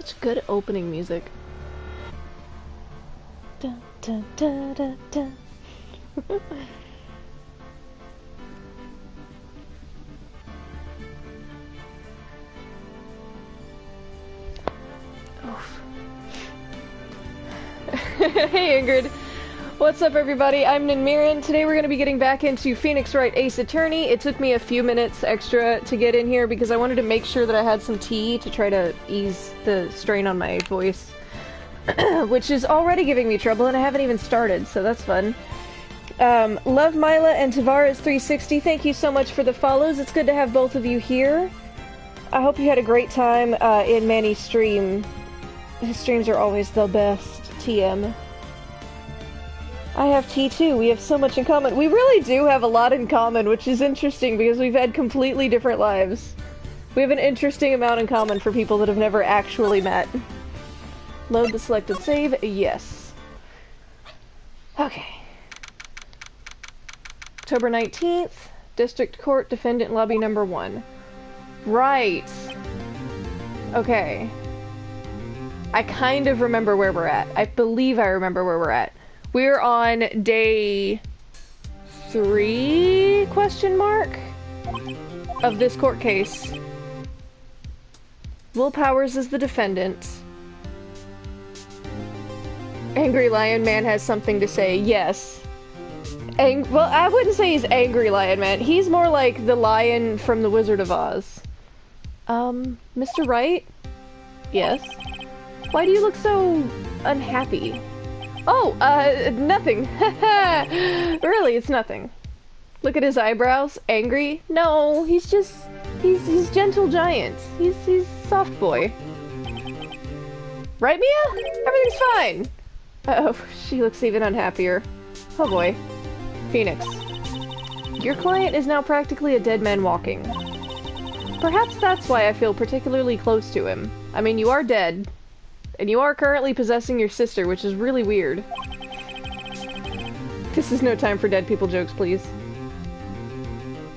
such good opening music. Dun, dun, dun, dun, dun. Hey Ingrid! What's up everybody? I'm Ninmiran. Today we're going to be getting back into Phoenix Wright Ace Attorney. It took me a few minutes extra to get in here because I wanted to make sure that I had some tea to try to ease the strain on my voice. Which is already giving me trouble and I haven't even started, so that's fun. Love Mila and Tavares360, thank you so much for the follows. It's good to have both of you here. I hope you had a great time in Manny's stream. His streams are always the best. TM. I have tea too. We have so much in common. We really do have a lot in common, which is interesting because we've had completely different lives. We have an interesting amount in common for people that have never actually met. Load the selected save. Yes. Okay. October 19th. District Court, Defendant Lobby number 1. Right. Okay. I kind of remember where we're at. I believe I remember where we're at. We're on day 3, question mark, of this court case. Will Powers is the defendant. Angry Lion Man has something to say, yes. Well, I wouldn't say he's Angry Lion Man. He's more like the lion from The Wizard of Oz. Mr. Wright? Yes? Why do you look so unhappy? Oh, nothing. Really, it's nothing. Look at his eyebrows. Angry? No, he's just... He's gentle giant. He's soft boy. Right, Mia? Everything's fine. Uh-oh, she looks even unhappier. Oh boy. Phoenix. Your client is now practically a dead man walking. Perhaps that's why I feel particularly close to him. I mean, you are dead. And you are currently possessing your sister, which is really weird. This is no time for dead people jokes, please.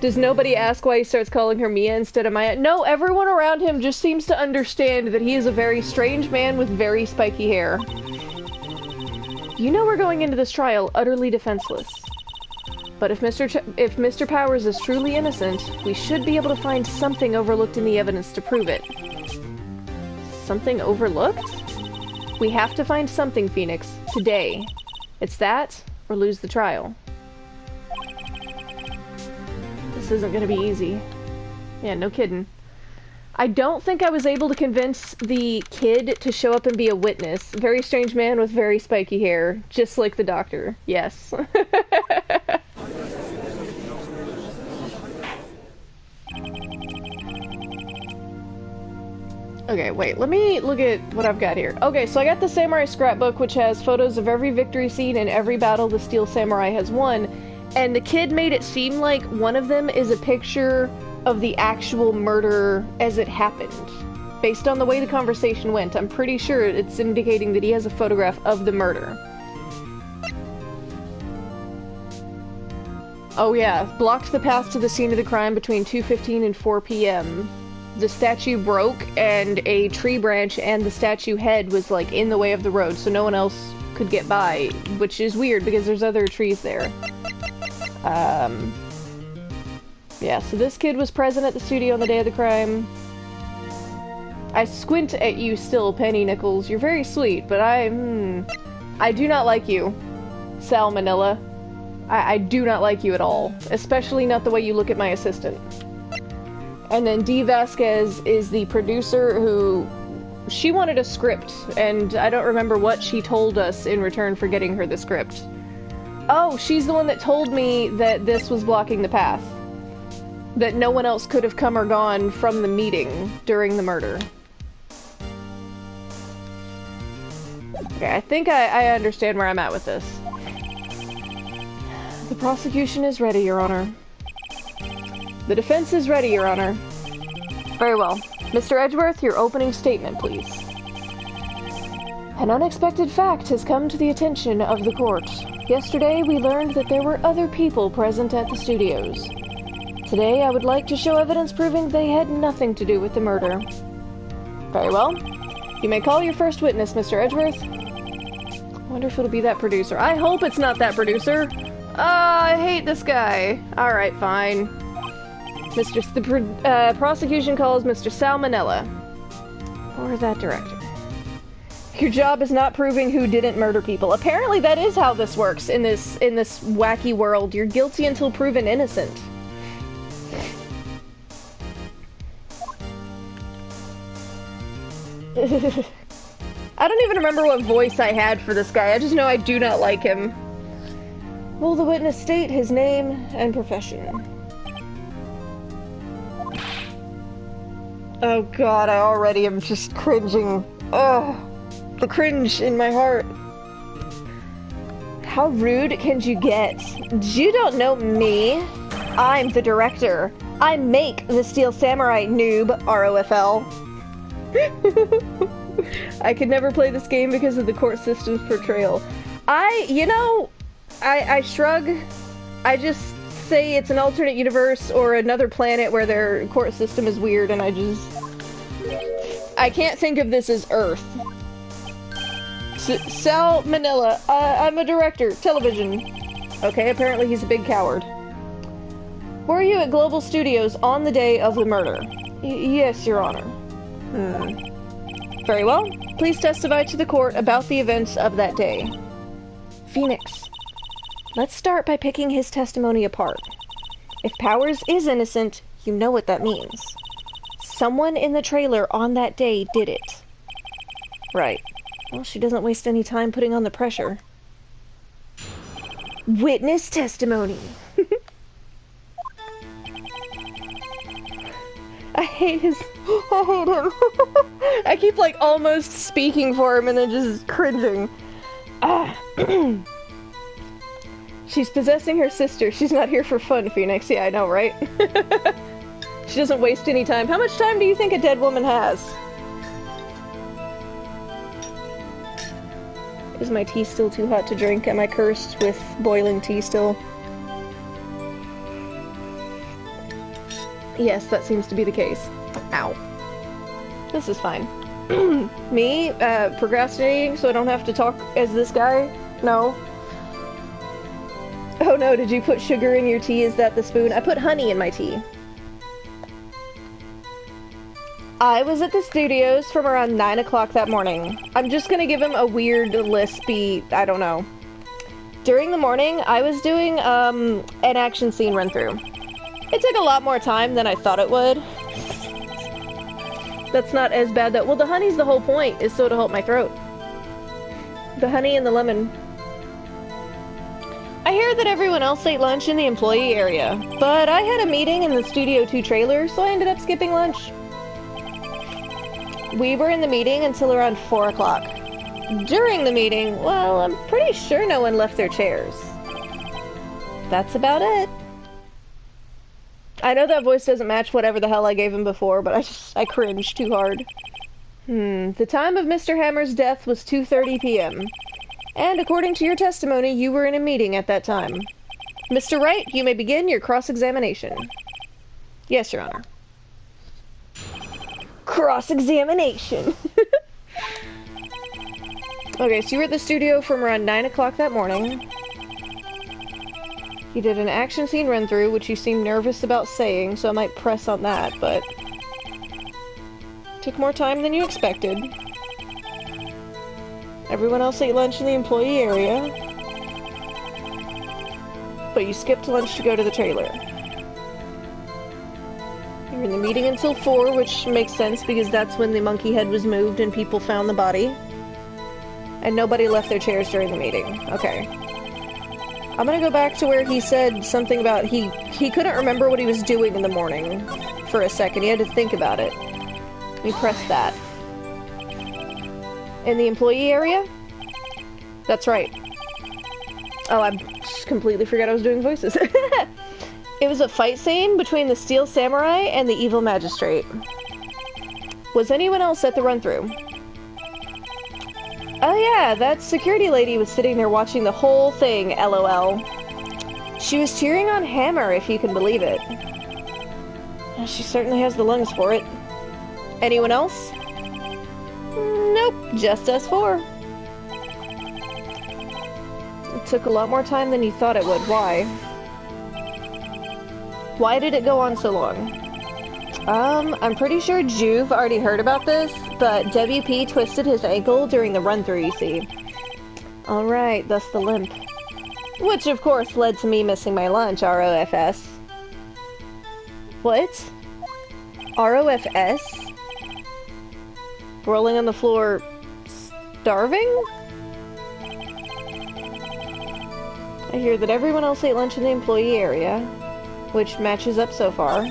Does nobody ask why he starts calling her Mia instead of Maya? No, everyone around him just seems to understand that he is a very strange man with very spiky hair. You know we're going into this trial utterly defenseless. But if Mr. Powers is truly innocent, we should be able to find something overlooked in the evidence to prove it. Something overlooked? We have to find something, Phoenix. Today. It's that, or lose the trial. This isn't gonna be easy. Yeah, no kidding. I don't think I was able to convince the kid to show up and be a witness. Very strange man with very spiky hair. Just like the doctor. Yes. Okay, wait, let me look at what I've got here. Okay, so I got the Samurai Scrapbook, which has photos of every victory scene and every battle the Steel Samurai has won, and the kid made it seem like one of them is a picture of the actual murder as it happened. Based on the way the conversation went, I'm pretty sure it's indicating that he has a photograph of the murder. Oh yeah, blocked the path to the scene of the crime between 2:15 and 4 p.m. The statue broke, and a tree branch and the statue head was, like, in the way of the road, so no one else could get by, which is weird, because there's other trees there. Yeah, so this kid was present at the studio on the day of the crime. I squint at you still, Penny Nichols. You're very sweet, but I do not like you, Sal Manila. I do not like you at all, especially not the way you look at my assistant. And then Dee Vasquez is the producer who... She wanted a script, and I don't remember what she told us in return for getting her the script. Oh, she's the one that told me that this was blocking the path. That no one else could have come or gone from the meeting during the murder. Okay, I think I understand where I'm at with this. The prosecution is ready, Your Honor. The defense is ready, Your Honor. Very well. Mr. Edgeworth, your opening statement, please. An unexpected fact has come to the attention of the court. Yesterday, we learned that there were other people present at the studios. Today, I would like to show evidence proving they had nothing to do with the murder. Very well. You may call your first witness, Mr. Edgeworth. I wonder if it'll be that producer. I hope it's not that producer! I hate this guy. Alright, fine. The prosecution calls Mr. Salmonella. Or that director. Your job is not proving who didn't murder people. Apparently that is how this works in this wacky world. You're guilty until proven innocent. I don't even remember what voice I had for this guy. I just know I do not like him. Will the witness state his name and profession? Oh god, I already am just cringing. Ugh. The cringe in my heart. How rude can you get? You don't know me. I'm the director. I make the Steel Samurai, noob. ROFL. I could never play this game because of the court system's portrayal. I shrug. I just say it's an alternate universe or another planet where their court system is weird, and I can't think of this as Earth. Sal Manila, I'm a director, television. Okay, apparently he's a big coward. Were you at Global Studios on the day of the murder? Yes, Your Honor. Very well. Please testify to the court about the events of that day. Phoenix. Let's start by picking his testimony apart. If Powers is innocent, you know what that means. Someone in the trailer on that day did it. Right. Well, she doesn't waste any time putting on the pressure. Witness testimony. I hate him. I keep, like, almost speaking for him and then just cringing. She's possessing her sister. She's not here for fun, Phoenix. Yeah, I know, right? She doesn't waste any time. How much time do you think a dead woman has? Is my tea still too hot to drink? Am I cursed with boiling tea still? Yes, that seems to be the case. Ow. This is fine. Me, procrastinating so I don't have to talk as this guy? No. Oh no, did you put sugar in your tea? Is that the spoon? I put honey in my tea. I was at the studios from around 9 o'clock that morning. I'm just gonna give him a weird lispy, I don't know. During the morning, I was doing, an action scene run-through. It took a lot more time than I thought it would. That's not as bad though. Well, the honey's the whole point, is so to help my throat. The honey and the lemon. I hear that everyone else ate lunch in the employee area, but I had a meeting in the Studio 2 trailer, so I ended up skipping lunch. We were in the meeting until around 4 o'clock. During the meeting, well, I'm pretty sure no one left their chairs. That's about it. I know that voice doesn't match whatever the hell I gave him before, but I cringed too hard. The time of Mr. Hammer's death was 2:30 p.m. And according to your testimony, you were in a meeting at that time. Mr. Wright, you may begin your cross-examination. Yes, Your Honor. Cross-examination! Okay, so you were at the studio from around 9 o'clock that morning. You did an action scene run-through, which you seemed nervous about saying, so I might press on that, but... took more time than you expected. Everyone else ate lunch in the employee area. But you skipped lunch to go to the trailer. You were in the meeting until 4, which makes sense because that's when the monkey head was moved and people found the body. And nobody left their chairs during the meeting. Okay. I'm gonna go back to where he said something about he couldn't remember what he was doing in the morning for a second. He had to think about it. Let me press that. In the employee area? That's right. Oh, I just completely forgot I was doing voices. It was a fight scene between the Steel Samurai and the Evil Magistrate. Was anyone else at the run-through? Oh yeah, that security lady was sitting there watching the whole thing, LOL. She was cheering on Hammer, if you can believe it. She certainly has the lungs for it. Anyone else? Nope, just us four. It took a lot more time than you thought it would. Why? Why did it go on so long? I'm pretty sure Juve already heard about this, but WP twisted his ankle during the run-through, you see. Alright, thus the limp. Which, of course, led to me missing my lunch, ROFS. What? ROFS? Rolling on the floor... starving? I hear that everyone else ate lunch in the employee area, which matches up so far.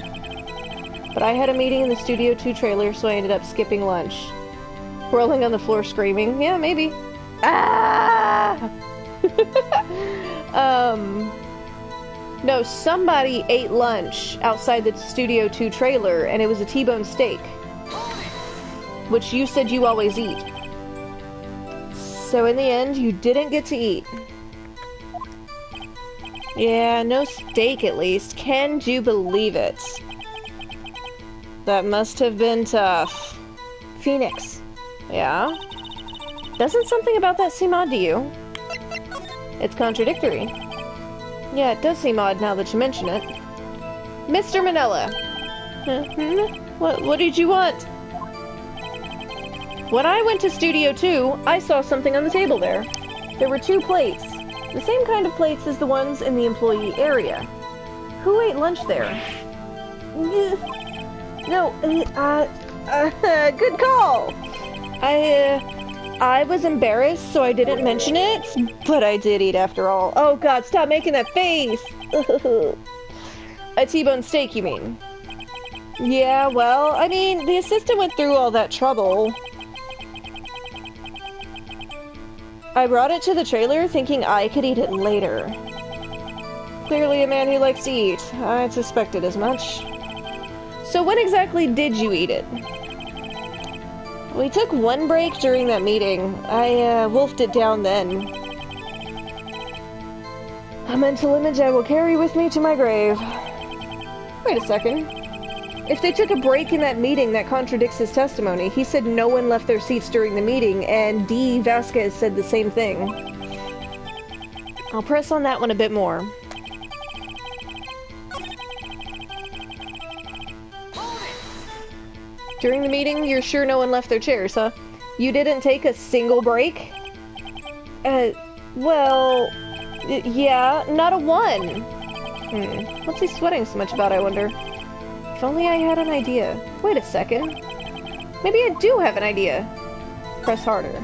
But I had a meeting in the Studio 2 trailer, so I ended up skipping lunch. Rolling on the floor screaming. Yeah, maybe. Ah! No, somebody ate lunch outside the Studio 2 trailer, and it was a T-bone steak. Which you said you always eat. So in the end, you didn't get to eat. Yeah, no steak at least. Can you believe it? That must have been tough. Phoenix. Yeah? Doesn't something about that seem odd to you? It's contradictory. Yeah, it does seem odd now that you mention it. Mr. Manila! What did you want? When I went to Studio 2, I saw something on the table there. There were 2 plates. The same kind of plates as the ones in the employee area. Who ate lunch there? No, good call! I was embarrassed, so I didn't mention it, but I did eat after all. Oh god, stop making that face! A T-bone steak, you mean? Yeah, well, I mean, the assistant went through all that trouble. I brought it to the trailer thinking I could eat it later. Clearly a man who likes to eat. I suspected as much. So when exactly did you eat it? We took 1 break during that meeting. I wolfed it down then. A mental image I will carry with me to my grave. Wait a second. If they took a break in that meeting, that contradicts his testimony. He said no one left their seats during the meeting, and D. Vasquez said the same thing. I'll press on that one a bit more. During the meeting, you're sure no one left their chairs, huh? You didn't take a single break? Well... yeah, not a one. What's he sweating so much about, I wonder? If only I had an idea. Wait a second. Maybe I do have an idea. Press harder.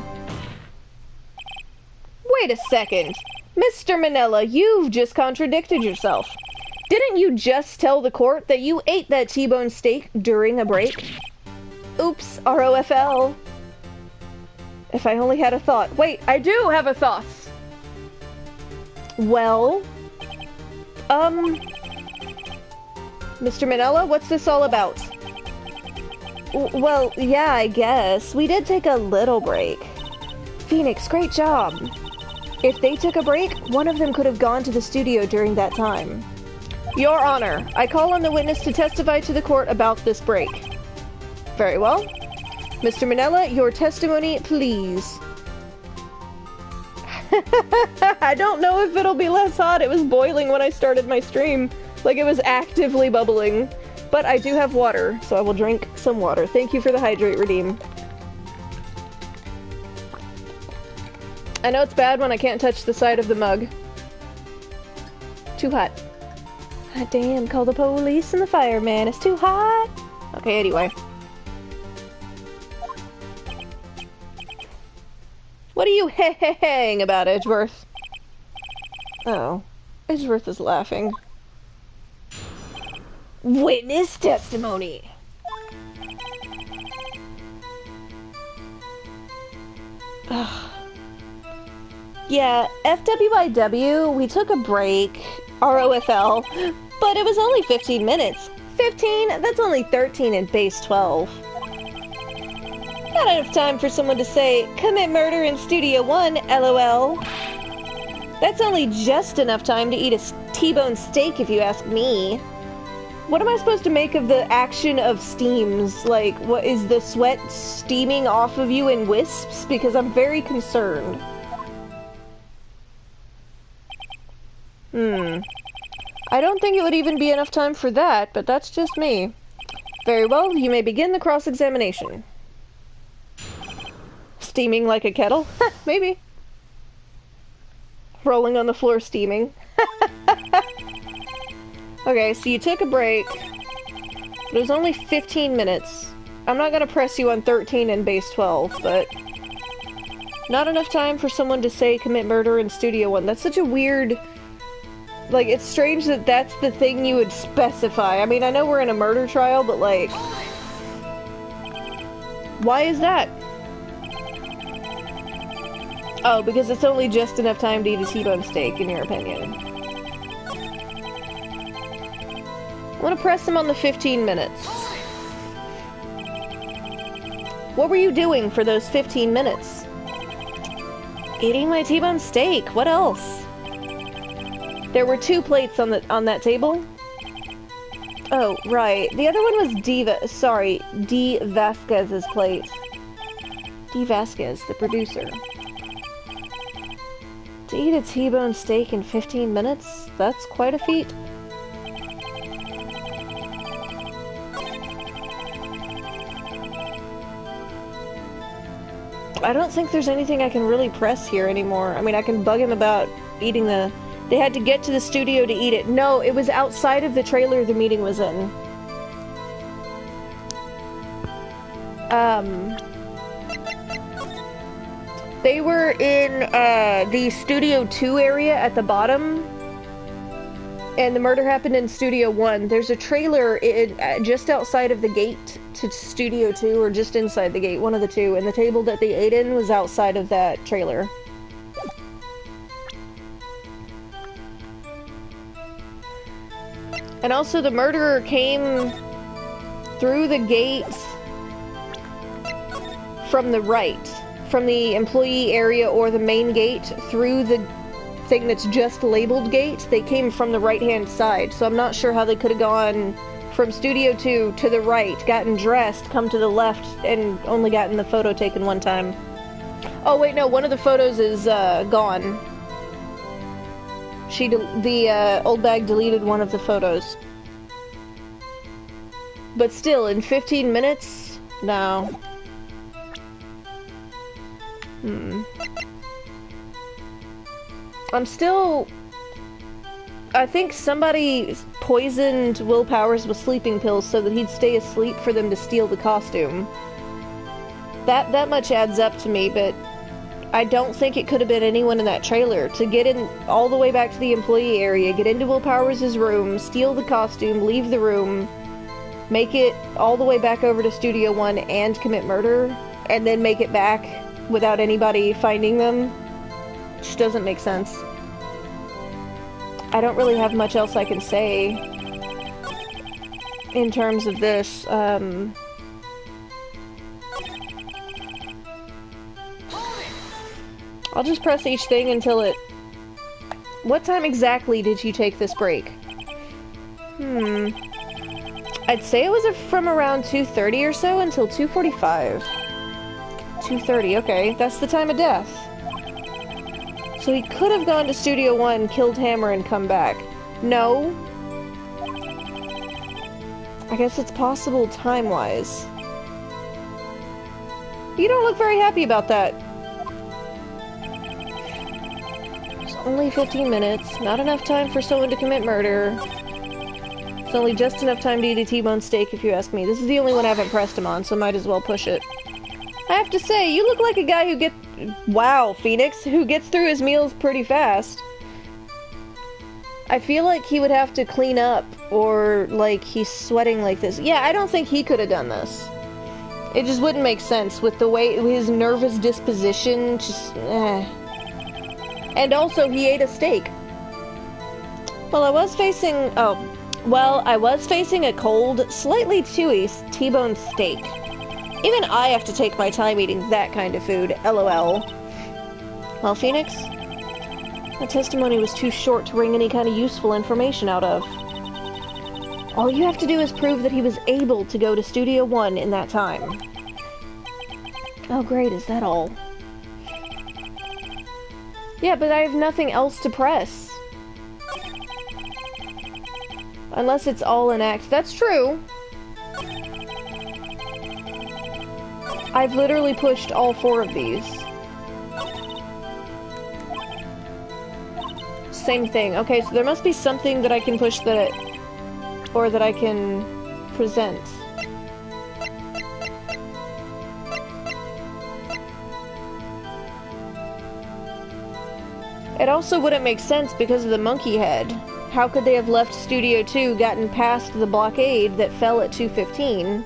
Wait a second. Mr. Manila, you've just contradicted yourself. Didn't you just tell the court that you ate that T-bone steak during a break? Oops, ROFL. If I only had a thought. Wait, I do have a thought! Well... Mr. Manila, what's this all about? Well, yeah, I guess. We did take a little break. Phoenix, great job. If they took a break, one of them could have gone to the studio during that time. Your Honor, I call on the witness to testify to the court about this break. Very well. Mr. Manila, your testimony, please. I don't know if it'll be less hot. It was boiling when I started my stream. Like, it was actively bubbling. But I do have water, so I will drink some water. Thank you for the hydrate redeem. I know it's bad when I can't touch the side of the mug. Too hot. Ah, damn, call the police and the fireman. It's too hot. Okay, anyway. What are you hey-hey-haying about, Edgeworth? Oh. Edgeworth is laughing. Witness testimony! Ugh. Yeah, FWIW, we took a break. ROFL. But it was only 15 minutes. 15? That's only 13 in base 12. Not enough time for someone to say, commit murder in Studio 1, LOL. That's only just enough time to eat a T-bone steak if you ask me. What am I supposed to make of the action of steams? Like, what is the sweat steaming off of you in wisps? Because I'm very concerned. I don't think it would even be enough time for that, but that's just me. Very well, you may begin the cross-examination. Steaming like a kettle? Maybe. Rolling on the floor steaming. Okay, so you took a break. But it was only 15 minutes. I'm not gonna press you on 13 and base 12, but... Not enough time for someone to say commit murder in Studio 1. That's such a weird... Like, it's strange that that's the thing you would specify. I mean, I know we're in a murder trial, but like... Why is that? Oh, because it's only just enough time to eat a T-bone steak, in your opinion. I want to press him on the 15 minutes. What were you doing for those 15 minutes? Eating my T-bone steak. What else? There were 2 plates on that table. Oh, right. The other one was D. Vasquez's plate. D. Vasquez, the producer. To eat a T-bone steak in 15 minutes? That's quite a feat. I don't think there's anything I can really press here anymore. I mean, I can bug him about eating the... They had to get to the studio to eat it. No, it was outside of the trailer the meeting was in. They were in, the Studio 2 area at the bottom. And the murder happened in Studio 1. There's a trailer just outside of the gate to Studio 2, or just inside the gate, one of the two. And the table that they ate in was outside of that trailer. And also, the murderer came through the gate from the right. From the employee area or the main gate through the thing that's just labeled gate. They came from the right-hand side, so I'm not sure how they could have gone from Studio 2 to the right, gotten dressed, come to the left, and only gotten the photo taken one time. Oh, wait, no, one of the photos is, gone. The old bag deleted one of the photos. But still, in 15 minutes? No. I'm still... I think somebody poisoned Will Powers with sleeping pills so that he'd stay asleep for them to steal the costume. That much adds up to me, but I don't think it could have been anyone in that trailer. To get in all the way back to the employee area, get into Will Powers' room, steal the costume, leave the room, make it all the way back over to Studio 1 and commit murder, and then make it back without anybody finding them, just doesn't make sense. I don't really have much else I can say in terms of this. I'll just press each thing until it... What time exactly did you take this break? I'd say it was from around 2:30 or so until 2:45. 2:30, okay. That's the time of death. So he could have gone to Studio 1, killed Hammer, and come back. No. I guess it's possible time-wise. You don't look very happy about that. Only 15 minutes, not enough time for someone to commit murder. It's only just enough time to eat a T-bone steak, if you ask me. This is the only one I haven't pressed him on, so might as well push it. I have to say, you look like a guy who wow, Phoenix, who gets through his meals pretty fast. I feel like he would have to clean up, or, like, he's sweating like this. Yeah, I don't think he could have done this. It just wouldn't make sense with the way, his nervous disposition, just, And also, he ate a steak. Well, I was facing a cold, slightly chewy T-bone steak. Even I have to take my time eating that kind of food, LOL. Well, Phoenix, that testimony was too short to wring any kind of useful information out of. All you have to do is prove that he was able to go to Studio One in that time. Oh great, is that all? Yeah, but I have nothing else to press. Unless it's all an act. That's true. I've literally pushed all 4 of these. Same thing. Okay, so there must be something that I can push that... or that I can present. It also wouldn't make sense because of the monkey head. How could they have left Studio 2, gotten past the blockade that fell at 2:15,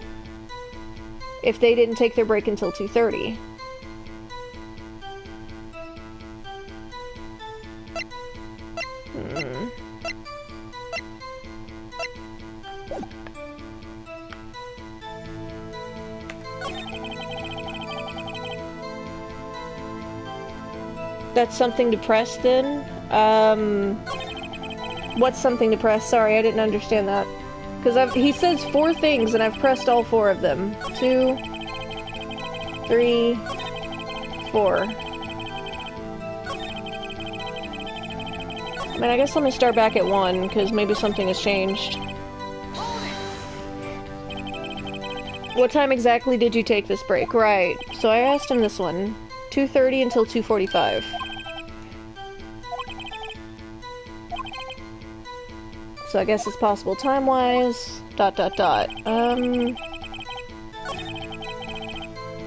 if they didn't take their break until 2:30? That's something to press then? What's something to press? Sorry, I didn't understand that. Because he says 4 things and I've pressed all 4 of them. 2, 3, 4. I mean, I guess let me start back at 1, because maybe something has changed. What time exactly did you take this break? Right, so I asked him this one. 2:30 until 2:45. So I guess it's possible time-wise. ...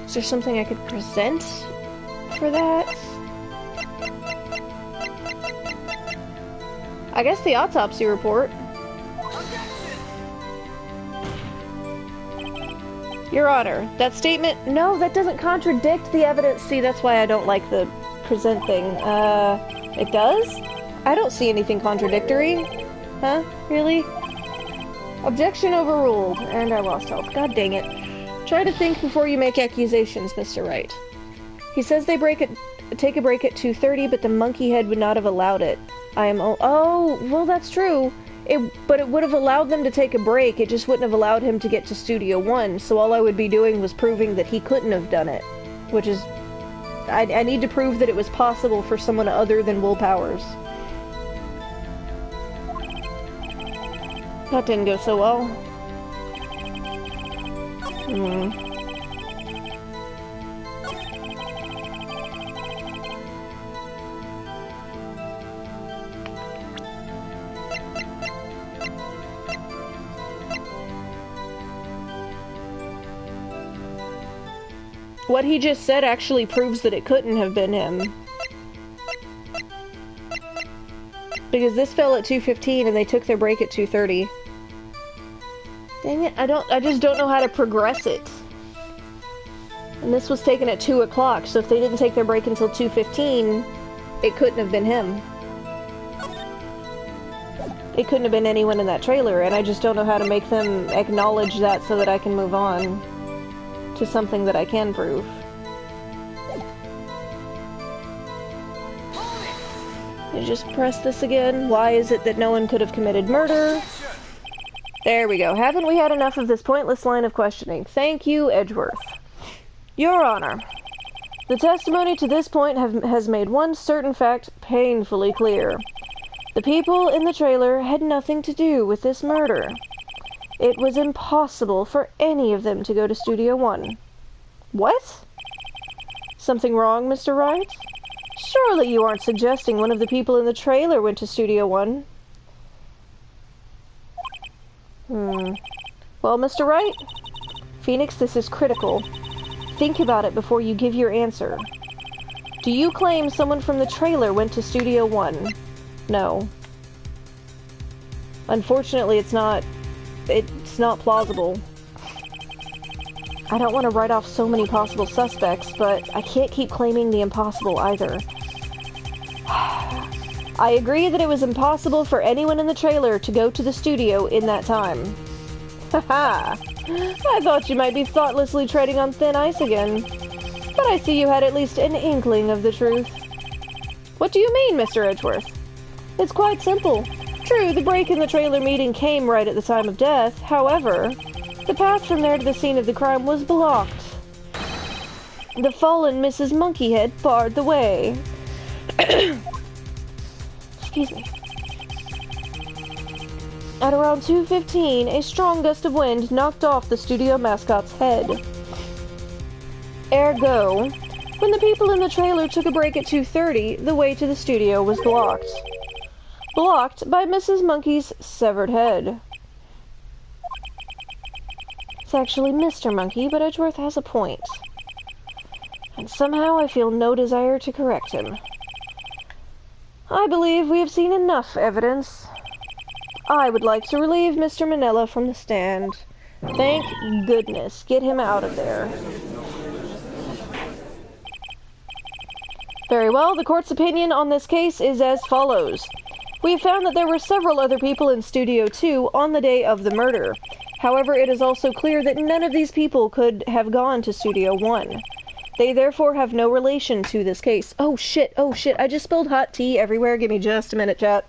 Is there something I could present for that? I guess the autopsy report. Your Honor, that statement... No, that doesn't contradict the evidence. See, that's why I don't like the present thing. It does? I don't see anything contradictory. Huh? Really? Objection overruled. And I lost health. God dang it. Try to think before you make accusations, Mr. Wright. He says they take a break at 2:30, but the monkey head would not have allowed it. Oh, well, that's true. But it would have allowed them to take a break, it just wouldn't have allowed him to get to Studio 1, so all I would be doing was proving that he couldn't have done it. Which is... I need to prove that it was possible for someone other than Will Powers. That didn't go so well. What he just said actually proves that it couldn't have been him. Because this fell at 2:15 and they took their break at 2:30. Dang it, I just don't know how to progress it. And this was taken at 2 o'clock, so if they didn't take their break until 2:15, it couldn't have been him. It couldn't have been anyone in that trailer, and I just don't know how to make them acknowledge that so that I can move on to something that I can prove. You just press this again. Why is it that no one could have committed murder? There we go. Haven't we had enough of this pointless line of questioning? Thank you, Edgeworth. Your Honor, the testimony to this point has made one certain fact painfully clear. The people in the trailer had nothing to do with this murder. It was impossible for any of them to go to Studio 1. What? Something wrong, Mr. Wright? Surely you aren't suggesting one of the people in the trailer went to Studio 1? Well, Mr. Wright? Phoenix, this is critical. Think about it before you give your answer. Do you claim someone from the trailer went to Studio 1? No. Unfortunately, it's not plausible. I don't want to write off so many possible suspects, but I can't keep claiming the impossible either. I agree that it was impossible for anyone in the trailer to go to the studio in that time. Haha! I thought you might be thoughtlessly treading on thin ice again. But I see you had at least an inkling of the truth. What do you mean, Mr. Edgeworth? It's quite simple. True, the break in the trailer meeting came right at the time of death. However, the path from there to the scene of the crime was blocked. The fallen Mrs. Monkeyhead barred the way. Excuse me. At around 2:15, a strong gust of wind knocked off the studio mascot's head. Ergo, when the people in the trailer took a break at 2:30, the way to the studio was blocked. Blocked by Mrs. Monkey's severed head. It's actually Mr. Monkey, but Edgeworth has a point. And somehow I feel no desire to correct him. I believe we have seen enough evidence. I would like to relieve Mr. Manella from the stand. Thank goodness. Get him out of there. Very well, the court's opinion on this case is as follows. We have found that there were several other people in Studio 2 on the day of the murder. However, it is also clear that none of these people could have gone to Studio 1. They therefore have no relation to this case. Oh shit, I just spilled hot tea everywhere. Give me just a minute, chat.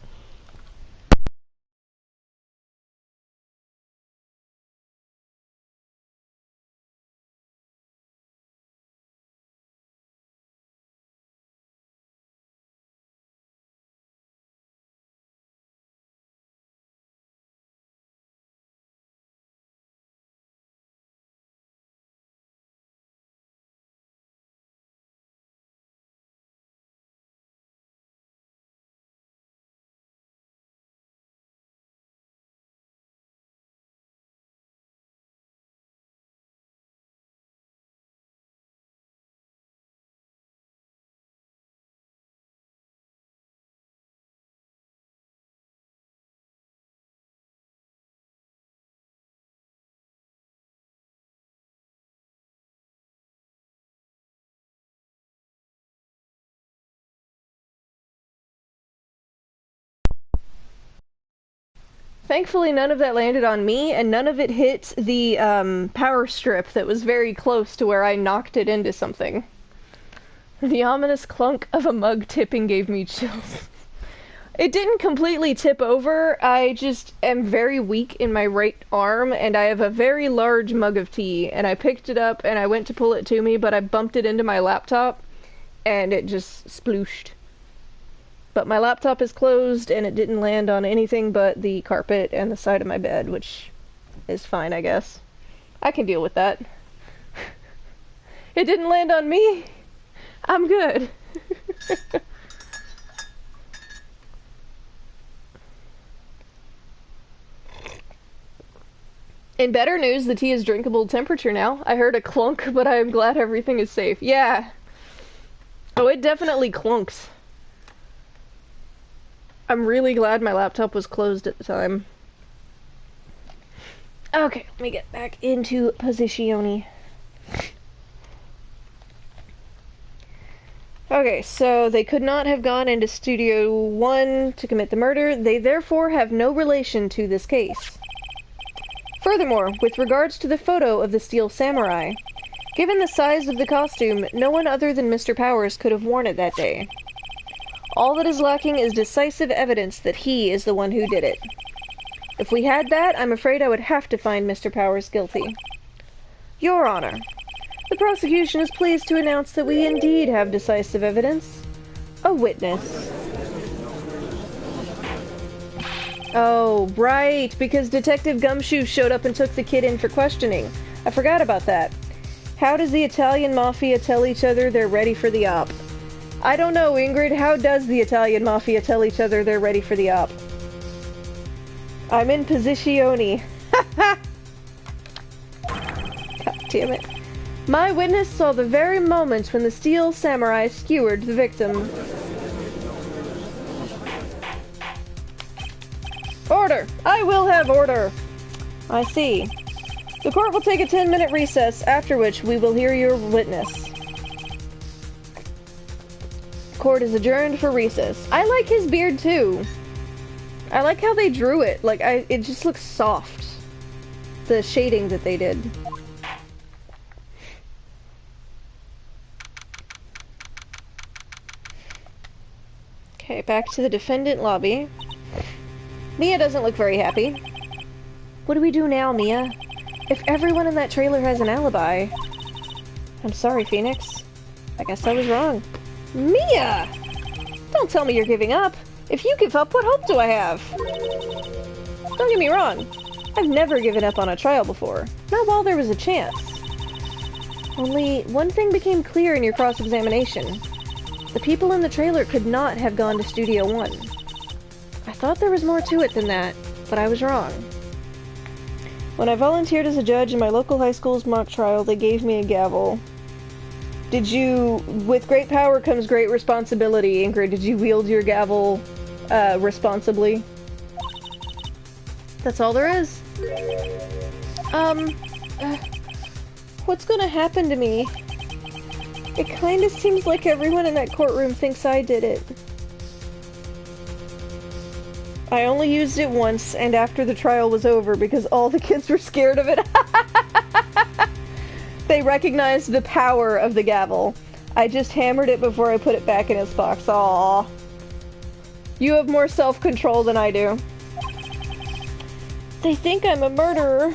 Thankfully, none of that landed on me, and none of it hit the power strip that was very close to where I knocked it into something. The ominous clunk of a mug tipping gave me chills. It didn't completely tip over, I just am very weak in my right arm, and I have a very large mug of tea, and I picked it up and I went to pull it to me, but I bumped it into my laptop, and it just splooshed. But my laptop is closed, and it didn't land on anything but the carpet and the side of my bed, which is fine, I guess. I can deal with that. It didn't land on me. I'm good. In better news, the tea is drinkable temperature now. I heard a clunk, but I am glad everything is safe. Yeah. Oh, it definitely clunks. I'm really glad my laptop was closed at the time. Okay, let me get back into posizione. Okay, so they could not have gone into Studio 1 to commit the murder. They therefore have no relation to this case. Furthermore, with regards to the photo of the Steel Samurai, given the size of the costume, no one other than Mr. Powers could have worn it that day. All that is lacking is decisive evidence that he is the one who did it. If we had that, I'm afraid I would have to find Mr. Powers guilty. Your Honor, the prosecution is pleased to announce that we indeed have decisive evidence. A witness. Oh, right, because Detective Gumshoe showed up and took the kid in for questioning. I forgot about that. How does the Italian Mafia tell each other they're ready for the op? I don't know, Ingrid. How does the Italian Mafia tell each other they're ready for the op? I'm in posizione. God damn it. My witness saw the very moment when the Steel Samurai skewered the victim. Order! I will have order! I see. The court will take a 10-minute recess, after which we will hear your witness. Court is adjourned for recess. I like his beard too. I like how they drew it. Like, it just looks soft. The shading that they did. Okay, back to the defendant lobby. Mia doesn't look very happy. What do we do now, Mia? If everyone in that trailer has an alibi... I'm sorry, Phoenix. I guess I was wrong. Mia! Don't tell me you're giving up. If you give up, what hope do I have? Don't get me wrong. I've never given up on a trial before. Not while there was a chance. Only one thing became clear in your cross-examination. The people in the trailer could not have gone to Studio One. I thought there was more to it than that, but I was wrong. When I volunteered as a judge in my local high school's mock trial, they gave me a gavel. Did you... With great power comes great responsibility, Ingrid. Did you wield your gavel, responsibly? That's all there is. What's gonna happen to me? It kinda seems like everyone in that courtroom thinks I did it. I only used it once, and after the trial was over, because all the kids were scared of it. They recognized the power of the gavel. I just hammered it before I put it back in its box. Aww. You have more self-control than I do. They think I'm a murderer.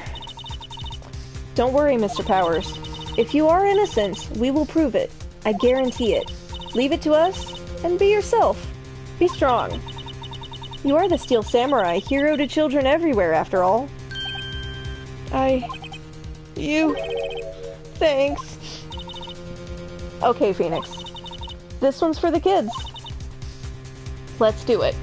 Don't worry, Mr. Powers. If you are innocent, we will prove it. I guarantee it. Leave it to us, and be yourself. Be strong. You are the Steel Samurai, hero to children everywhere, after all. Thanks. Okay, Phoenix. This one's for the kids. Let's do it.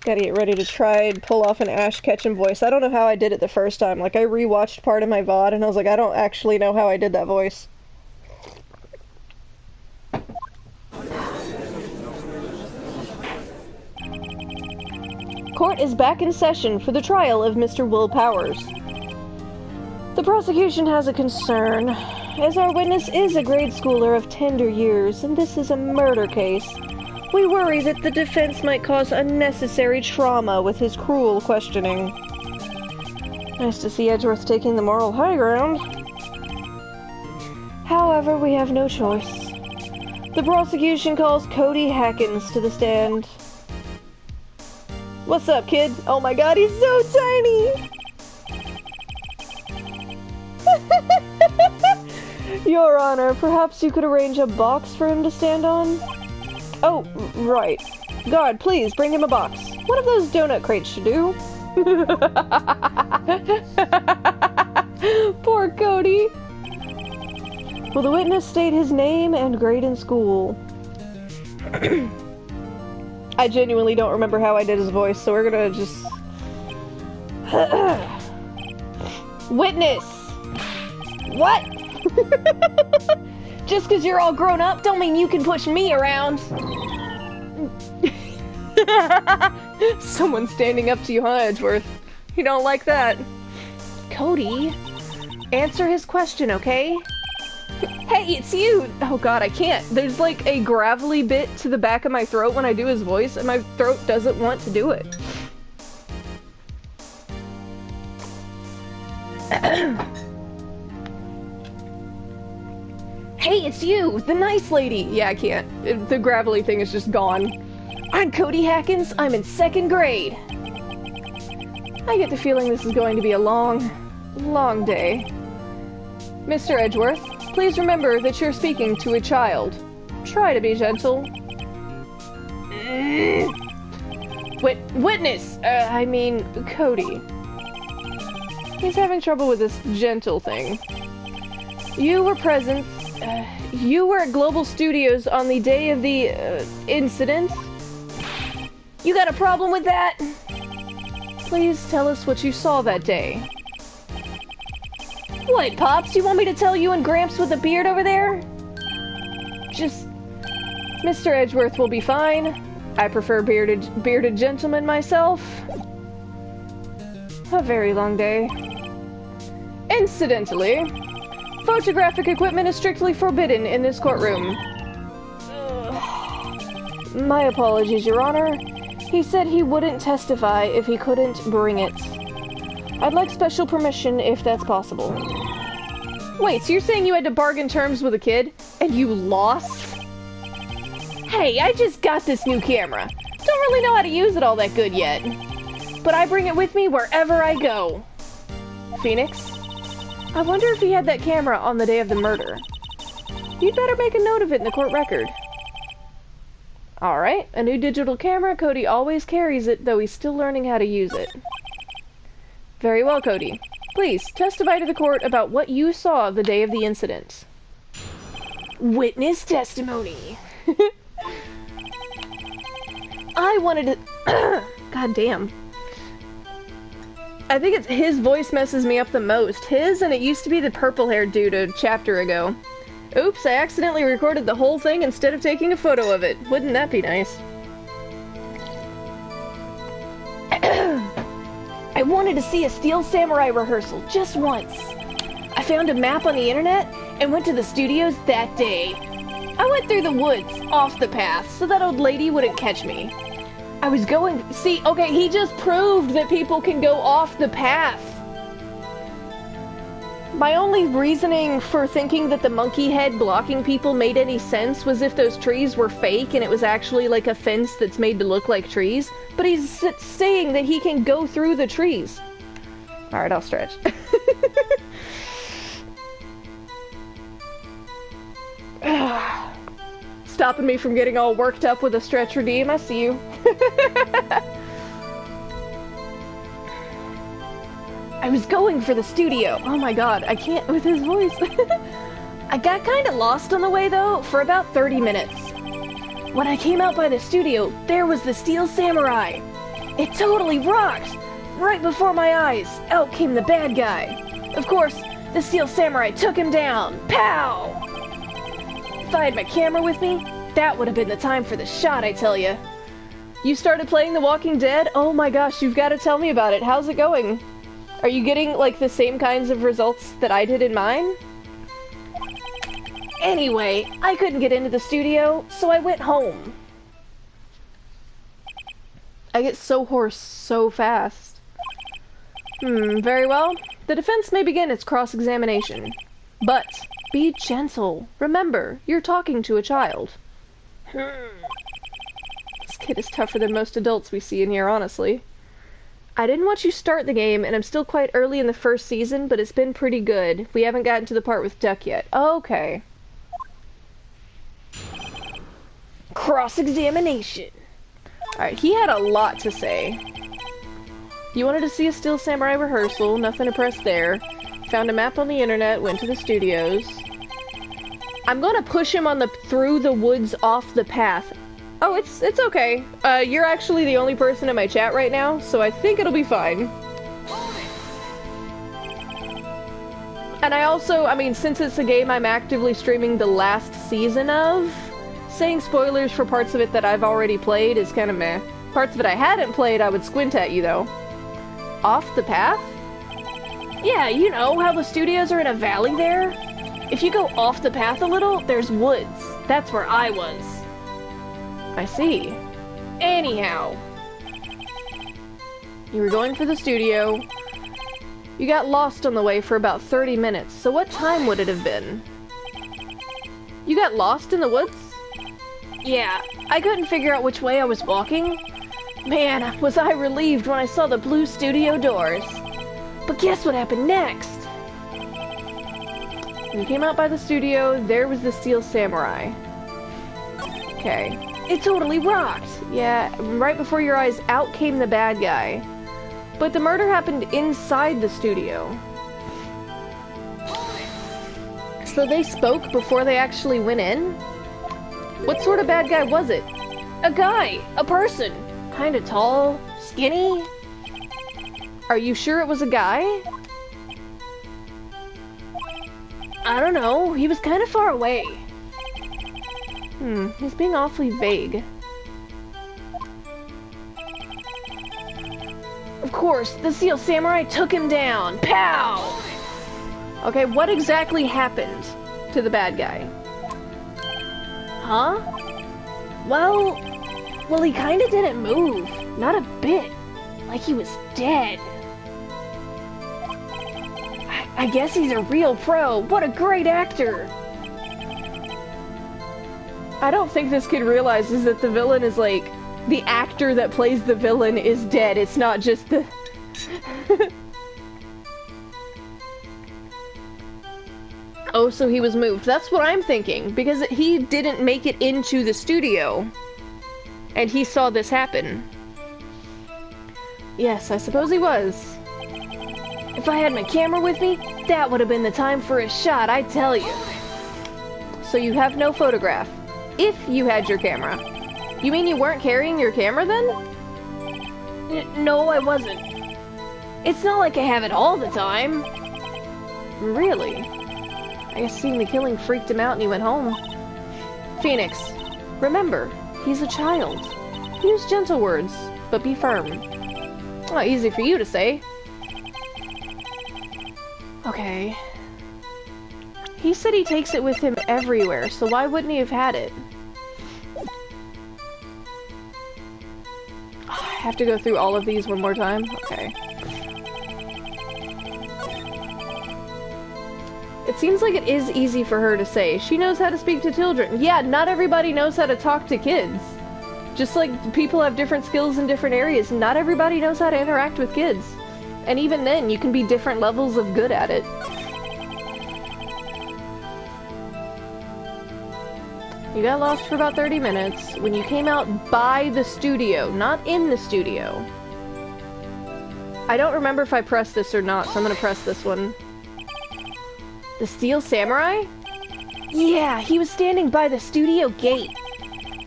Gotta get ready to try and pull off an Ash Ketchum voice. I don't know how I did it the first time. Like, I rewatched part of my VOD and I was like, I don't actually know how I did that voice. Court is back in session for the trial of Mr. Will Powers. The prosecution has a concern, as our witness is a grade schooler of tender years, and this is a murder case. We worry that the defense might cause unnecessary trauma with his cruel questioning. Nice to see Edgeworth taking the moral high ground. However, we have no choice. The prosecution calls Cody Hackins to the stand. What's up, kid? Oh my god, he's so tiny! Your Honor, perhaps you could arrange a box for him to stand on? Oh, right. Guard, please, bring him a box. One of those donut crates should do. Poor Cody. Will the witness state his name and grade in school? I genuinely don't remember how I did his voice, so we're gonna just... Witness! What? Just because you're all grown up don't mean you can push me around. Someone standing up to you, huh, Edgeworth? You don't like that. Cody, answer his question, okay? Hey, it's you! Oh god, I can't. There's like a gravelly bit to the back of my throat when I do his voice, and my throat doesn't want to do it. Hey, it's you! The nice lady! Yeah, I can't. The gravelly thing is just gone. I'm Cody Hackins. I'm in 2nd grade. I get the feeling this is going to be a long, long day. Mr. Edgeworth, please remember that you're speaking to a child. Try to be gentle. Witness! I mean, Cody. He's having trouble with this gentle thing. You were present. You were at Global Studios on the day of the, incident. You got a problem with that? Please tell us what you saw that day. What, Pops? You want me to tell you and Gramps with a beard over there? Just... Mr. Edgeworth will be fine. I prefer bearded gentlemen myself. A very long day. Incidentally, photographic equipment is strictly forbidden in this courtroom. My apologies, Your Honor. He said he wouldn't testify if he couldn't bring it. I'd like special permission if that's possible. Wait, so you're saying you had to bargain terms with a kid, and you lost? Hey, I just got this new camera. Don't really know how to use it all that good yet. But I bring it with me wherever I go. Phoenix? I wonder if he had that camera on the day of the murder. You'd better make a note of it in the court record. Alright, a new digital camera. Cody always carries it, though he's still learning how to use it. Very well, Cody. Please, testify to the court about what you saw the day of the incident. Witness testimony. I wanted to... God damn. I think it's his voice messes me up the most. His, and it used to be the purple-haired dude a chapter ago. Oops, I accidentally recorded the whole thing instead of taking a photo of it. Wouldn't that be nice? I wanted to see a Steel Samurai rehearsal just once. I found a map on the internet and went to the studios that day. I went through the woods, off the path, so that old lady wouldn't catch me. I was going... See, okay, he just proved that people can go off the path. My only reasoning for thinking that the monkey head blocking people made any sense was if those trees were fake and it was actually like a fence that's made to look like trees. But he's saying that he can go through the trees. Alright, I'll stretch. Stopping me from getting all worked up with a stretch redeem. I see you. I was going for the studio. Oh my god, I can't with his voice. I got kinda lost on the way though, for about 30 minutes. When I came out by the studio, there was the Steel Samurai. It totally rocked! Right before my eyes, out came the bad guy. Of course, the Steel Samurai took him down. Pow! If I had my camera with me, that would have been the time for the shot, I tell ya. You started playing The Walking Dead? Oh my gosh, you've got to tell me about it. How's it going? Are you getting, like, the same kinds of results that I did in mine? Anyway, I couldn't get into the studio, so I went home. I get so hoarse so fast. Very well. The defense may begin its cross-examination. But, be gentle. Remember, you're talking to a child. This kid is tougher than most adults we see in here, honestly. I didn't watch you start the game, and I'm still quite early in the first season, but it's been pretty good. We haven't gotten to the part with Duck yet. Okay. Cross-examination. Alright, he had a lot to say. You wanted to see a Steel Samurai rehearsal, nothing to press there. Found a map on the internet, went to the studios. I'm gonna push him on the through the woods off the path. Oh, it's okay. You're actually the only person in my chat right now, so I think it'll be fine. And I also, I mean, since it's a game I'm actively streaming the last season of, saying spoilers for parts of it that I've already played is kind of meh. Parts that I hadn't played, I would squint at you, though. Off the path? Yeah, you know, how the studios are in a valley there? If you go off the path a little, there's woods. That's where I was. I see. Anyhow. You were going for the studio. You got lost on the way for about 30 minutes, so what time would it have been? You got lost in the woods? Yeah, I couldn't figure out which way I was walking. Man, was I relieved when I saw the blue studio doors. But guess what happened next? When you came out by the studio, there was the Steel Samurai. Okay. It totally rocked! Yeah, right before your eyes, out came the bad guy. But the murder happened inside the studio. So they spoke before they actually went in? What sort of bad guy was it? A guy! A person! Kinda tall, skinny? Are you sure it was a guy? I don't know, he was kinda far away. He's being awfully vague. Of course, the Steel Samurai took him down. Pow! Okay, what exactly happened to the bad guy? Huh? Well, he kinda didn't move. Not a bit. Like he was dead. I guess he's a real pro. What a great actor. I don't think this kid realizes that the villain is like... The actor that plays the villain is dead. It's not just the... Oh, so he was moved. That's what I'm thinking. Because he didn't make it into the studio. And he saw this happen. Yes, I suppose he was. If I had my camera with me, that would have been the time for a shot, I tell you. So you have no photograph. If you had your camera. You mean you weren't carrying your camera then? No, I wasn't. It's not like I have it all the time. Really? I guess seeing the killing freaked him out and he went home. Phoenix, remember, he's a child. Use gentle words, but be firm. Well, easy for you to say. Okay. He said he takes it with him everywhere, so why wouldn't he have had it? I have to go through all of these one more time? Okay. It seems like it is easy for her to say. She knows how to speak to children. Yeah, not everybody knows how to talk to kids. Just like people have different skills in different areas, not everybody knows how to interact with kids. And even then, you can be different levels of good at it. You got lost for about 30 minutes when you came out by the studio, not in the studio. I don't remember if I pressed this or not, so I'm gonna press this one. The Steel Samurai? Yeah, he was standing by the studio gate.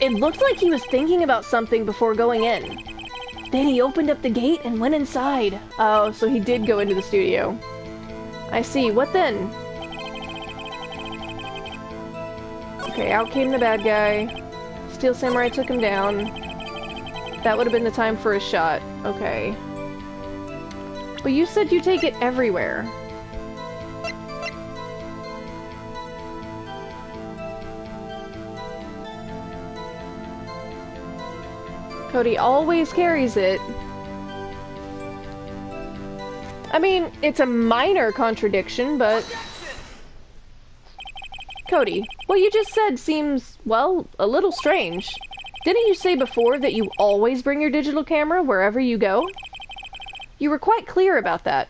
It looked like he was thinking about something before going in. Then he opened up the gate and went inside. Oh, so he did go into the studio. I see. What then? Okay, out came the bad guy. Steel Samurai took him down. That would have been the time for a shot. Okay. But you said you take it everywhere. Cody always carries it. I mean, it's a minor contradiction, but... Cody, what you just said seems, well, a little strange. Didn't you say before that you always bring your digital camera wherever you go? You were quite clear about that.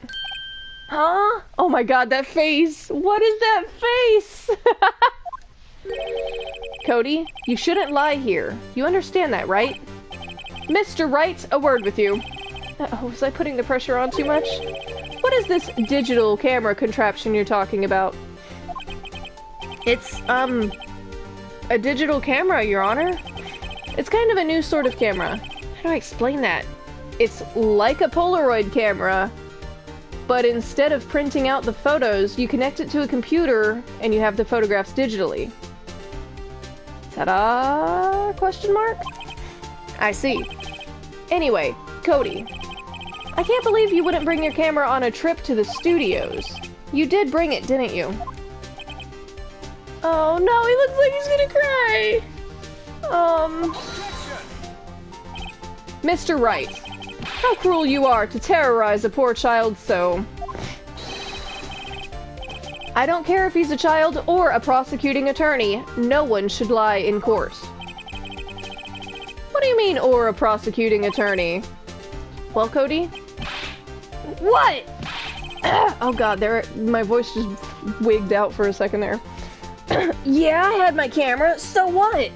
Huh? Oh my god, that face! What is that face? Cody, you shouldn't lie here. You understand that, right? Mr. Wright, a word with you. Oh, was I putting the pressure on too much? What is this digital camera contraption you're talking about? It's, a digital camera, Your Honor. It's kind of a new sort of camera. How do I explain that? It's like a Polaroid camera, but instead of printing out the photos, you connect it to a computer and you have the photographs digitally. Ta-da? Question mark? I see. Anyway, Cody. I can't believe you wouldn't bring your camera on a trip to the studios. You did bring it, didn't you? Oh no, he looks like he's gonna cry! Mr. Wright. How cruel you are to terrorize a poor child so. I don't care if he's a child or a prosecuting attorney. No one should lie in court. What do you mean, or a prosecuting attorney? Well, Cody? What? Oh god, my voice just wigged out for a second there. Yeah, I had my camera, so what?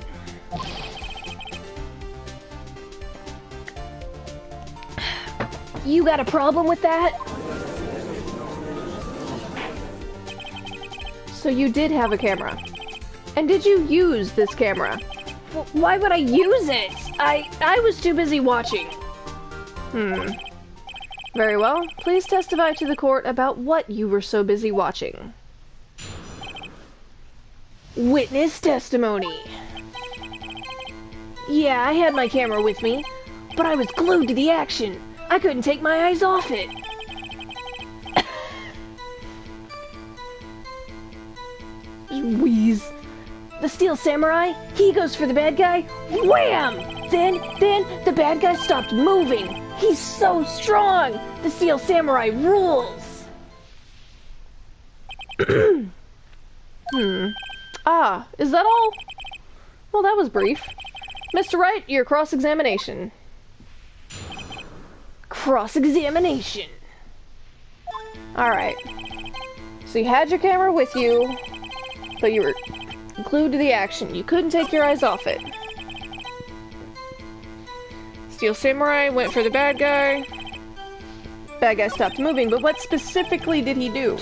You got a problem with that? So you did have a camera. And did you use this camera? Why would I use it? I was too busy watching. Very well. Please testify to the court about what you were so busy watching. Witness testimony. Yeah, I had my camera with me, but I was glued to the action. I couldn't take my eyes off it. Wheeze. The Steel Samurai, he goes for the bad guy. Wham! Then the bad guy stopped moving. He's so strong. The Steel Samurai rules. Ah, is that all? Well, that was brief. Mr. Wright, your cross-examination. Cross-examination. Alright. So you had your camera with you, but you were glued to the action. You couldn't take your eyes off it. Steel Samurai went for the bad guy. Bad guy stopped moving, but what specifically did he do?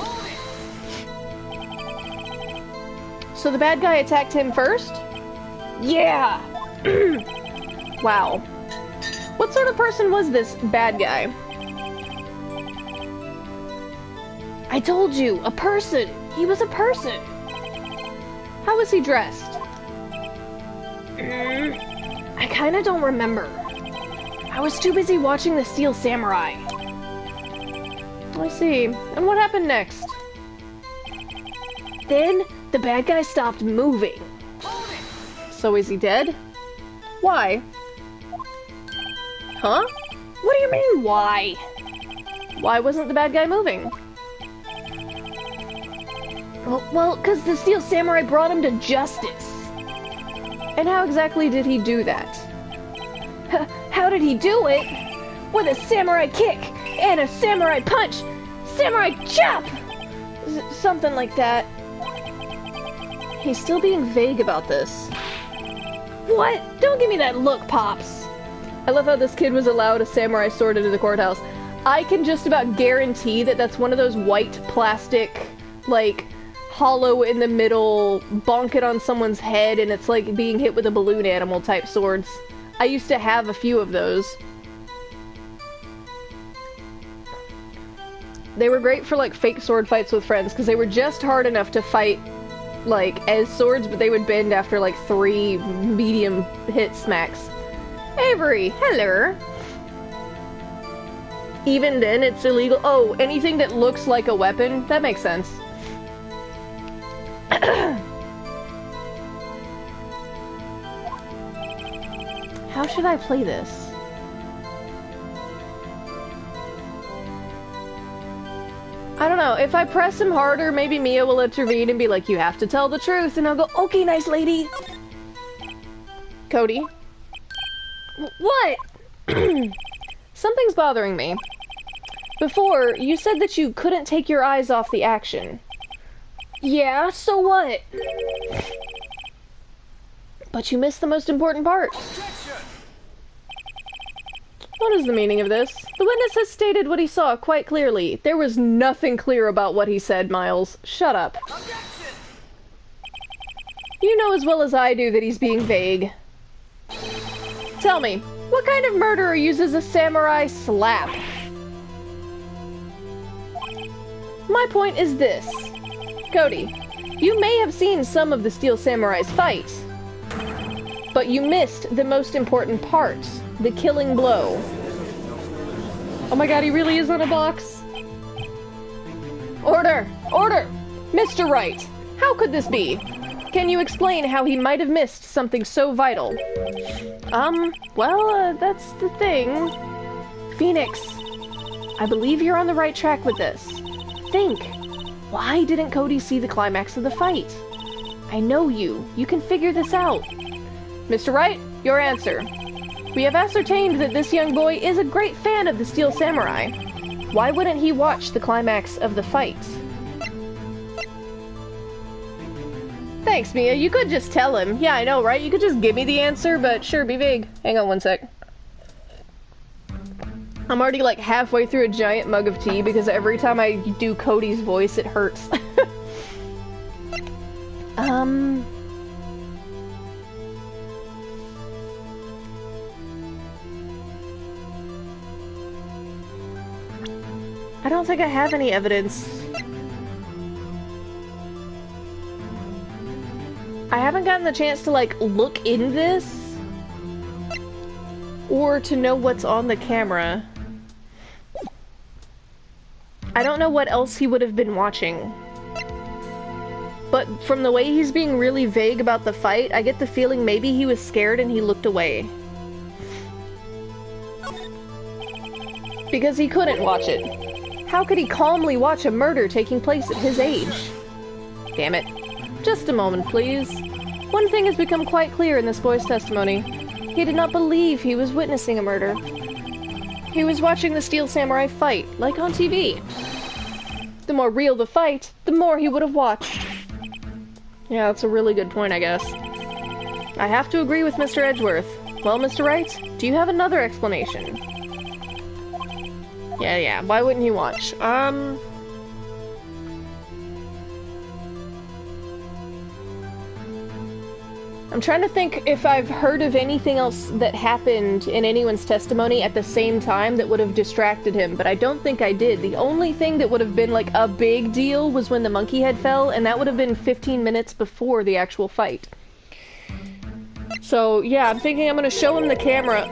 So the bad guy attacked him first? Yeah! Wow. What sort of person was this bad guy? I told you, a person! He was a person! How was he dressed? I kinda don't remember. I was too busy watching the Steel Samurai. I see. And what happened next? Then, the bad guy stopped moving. So is he dead? Why? Huh? What do you mean, why? Why wasn't the bad guy moving? Well, because the Steel Samurai brought him to justice. And how exactly did he do that? How did he do it? With a samurai kick and a samurai punch! Samurai chop! Something like that. He's still being vague about this. What? Don't give me that look, Pops! I love how this kid was allowed a samurai sword into the courthouse. I can just about guarantee that that's one of those white plastic, like, hollow in the middle, bonk it on someone's head, and it's like being hit with a balloon animal type swords. I used to have a few of those. They were great for like fake sword fights with friends because they were just hard enough to fight like as swords, but they would bend after like 3 medium hit smacks. Avery, hello. Even then it's illegal. Oh, anything that looks like a weapon? That makes sense. How should I play this? I don't know. If I press him harder, maybe Mia will intervene and be like, you have to tell the truth. And I'll go, okay, nice lady. Cody? What? Something's bothering me. Before, you said that you couldn't take your eyes off the action. Yeah, so what? But you missed the most important part. What is the meaning of this? The witness has stated what he saw quite clearly. There was nothing clear about what he said, Miles. Shut up. You know as well as I do that he's being vague. Tell me, what kind of murderer uses a samurai slap? My point is this. Cody, you may have seen some of the Steel Samurai's fights, but you missed the most important part. The killing blow. Oh my god, he really is on a box. Order! Order! Mr. Wright! How could this be? Can you explain how he might have missed something so vital? That's the thing. Phoenix, I believe you're on the right track with this. Think. Why didn't Cody see the climax of the fight? I know you. You can figure this out. Mr. Wright, your answer. We have ascertained that this young boy is a great fan of the Steel Samurai. Why wouldn't he watch the climax of the fight? Thanks, Mia. You could just tell him. Yeah, I know, right? You could just give me the answer, but sure, be vague. Hang on one sec. I'm already like halfway through a giant mug of tea because every time I do Cody's voice, it hurts. I don't think I have any evidence. I haven't gotten the chance to, like, look in this or to know what's on the camera. I don't know what else he would have been watching. But from the way he's being really vague about the fight, I get the feeling maybe he was scared and he looked away. Because he couldn't watch it. How could he calmly watch a murder taking place at his age? Damn it. Just a moment, please. One thing has become quite clear in this boy's testimony. He did not believe he was witnessing a murder. He was watching the Steel Samurai fight, like on TV. The more real the fight, the more he would have watched. Yeah, that's a really good point, I guess. I have to agree with Mr. Edgeworth. Well, Mr. Wright, do you have another explanation? Yeah, why wouldn't he watch? I'm trying to think if I've heard of anything else that happened in anyone's testimony at the same time that would have distracted him, but I don't think I did. The only thing that would have been like a big deal was when the monkey head fell, and that would have been 15 minutes before the actual fight. So, yeah, I'm thinking I'm gonna show him the camera.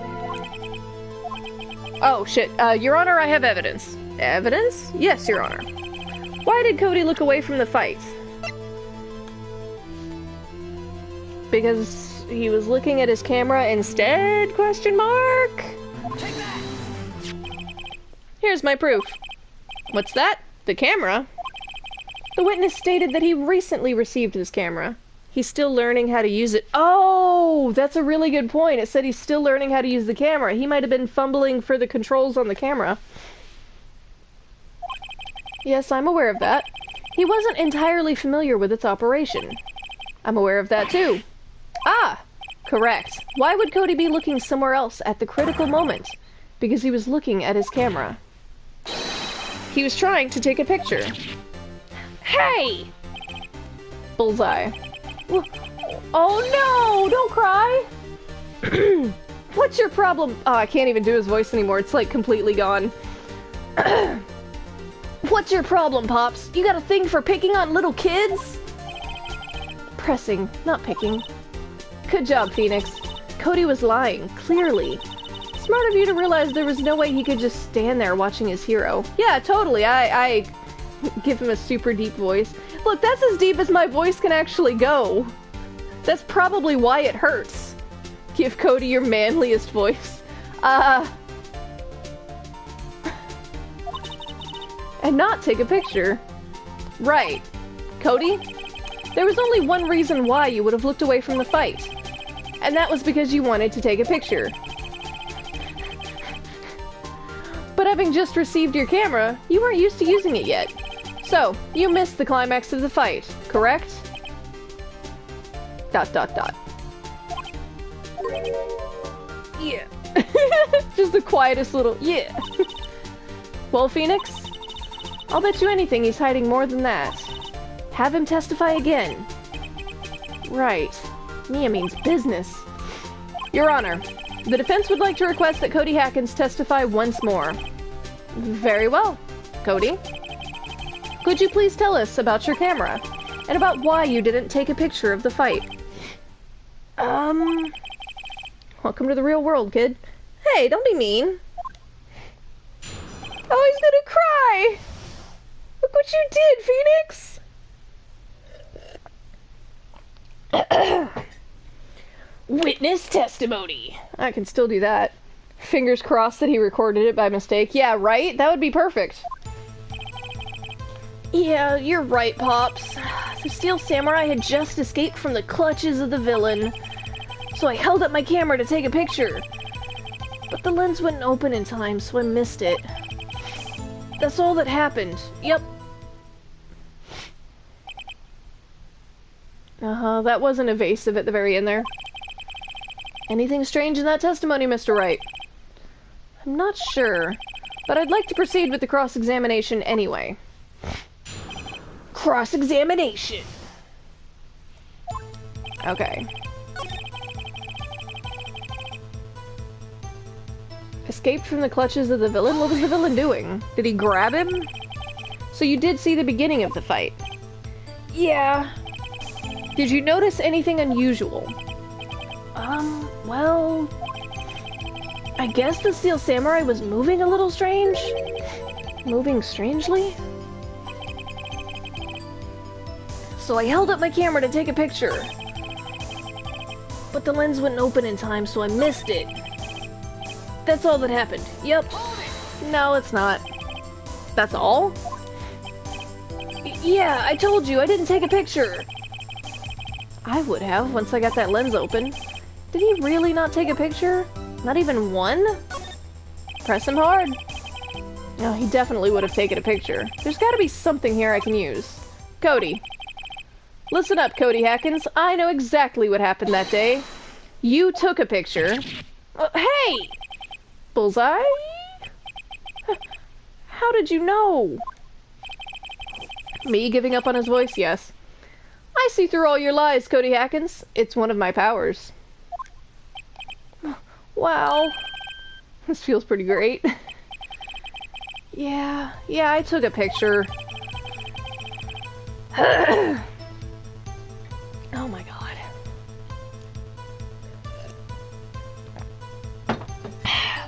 Oh, shit. Your Honor, I have evidence. Evidence? Yes, Your Honor. Why did Cody look away from the fight? Because he was looking at his camera instead? Question mark? Take that. Here's my proof. What's that? The camera? The witness stated that he recently received this camera. He's still learning how to use it. Oh, that's a really good point. It said he's still learning how to use the camera. He might have been fumbling for the controls on the camera. Yes, I'm aware of that. He wasn't entirely familiar with its operation. I'm aware of that too. Ah, correct. Why would Cody be looking somewhere else at the critical moment? Because he was looking at his camera. He was trying to take a picture. Hey! Bullseye. Oh no! Don't cry! What's your problem? Oh, I can't even do his voice anymore. It's like completely gone. What's your problem, Pops? You got a thing for picking on little kids? Pressing, not picking. Good job, Phoenix. Cody was lying, clearly. Smart of you to realize there was no way he could just stand there watching his hero. Yeah, totally. I give him a super deep voice. Look, that's as deep as my voice can actually go. That's probably why it hurts. Give Cody your manliest voice. And not take a picture. Right. Cody? There was only one reason why you would have looked away from the fight. And that was because you wanted to take a picture. But having just received your camera, you weren't used to using it yet. So, you missed the climax of the fight, correct? ... Yeah. Just the quietest little yeah. Well, Phoenix, I'll bet you anything he's hiding more than that. Have him testify again. Right. Mia means business. Your Honor, the defense would like to request that Cody Hackins testify once more. Very well. Cody? Could you please tell us about your camera? And about why you didn't take a picture of the fight? Welcome to the real world, kid. Hey, don't be mean. Oh, he's gonna cry! Look what you did, Phoenix! Witness testimony. I can still do that. Fingers crossed that he recorded it by mistake. Yeah, right? That would be perfect. Yeah, you're right, Pops. The Steel Samurai had just escaped from the clutches of the villain. So I held up my camera to take a picture. But the lens wouldn't open in time, so I missed it. That's all that happened. Yep. That wasn't evasive at the very end there. Anything strange in that testimony, Mr. Wright? I'm not sure, but I'd like to proceed with the cross-examination anyway. Cross-examination! Okay. Escaped from the clutches of the villain? What was the villain doing? Did he grab him? So you did see the beginning of the fight? Yeah. Did you notice anything unusual? Well... I guess the Steel Samurai was moving a little strange? Moving strangely? So I held up my camera to take a picture. But the lens wouldn't open in time, so I missed it. That's all that happened. Yep. No, it's not. That's all? Yeah, I told you, I didn't take a picture. I would have, once I got that lens open. Did he really not take a picture? Not even one? Press him hard. No, he definitely would have taken a picture. There's gotta be something here I can use. Cody. Listen up, Cody Hackins. I know exactly what happened that day. You took a picture. Hey! Bullseye? How did you know? Me giving up on his voice? Yes. I see through all your lies, Cody Hackins. It's one of my powers. Wow. This feels pretty great. Yeah, I took a picture. Oh my god.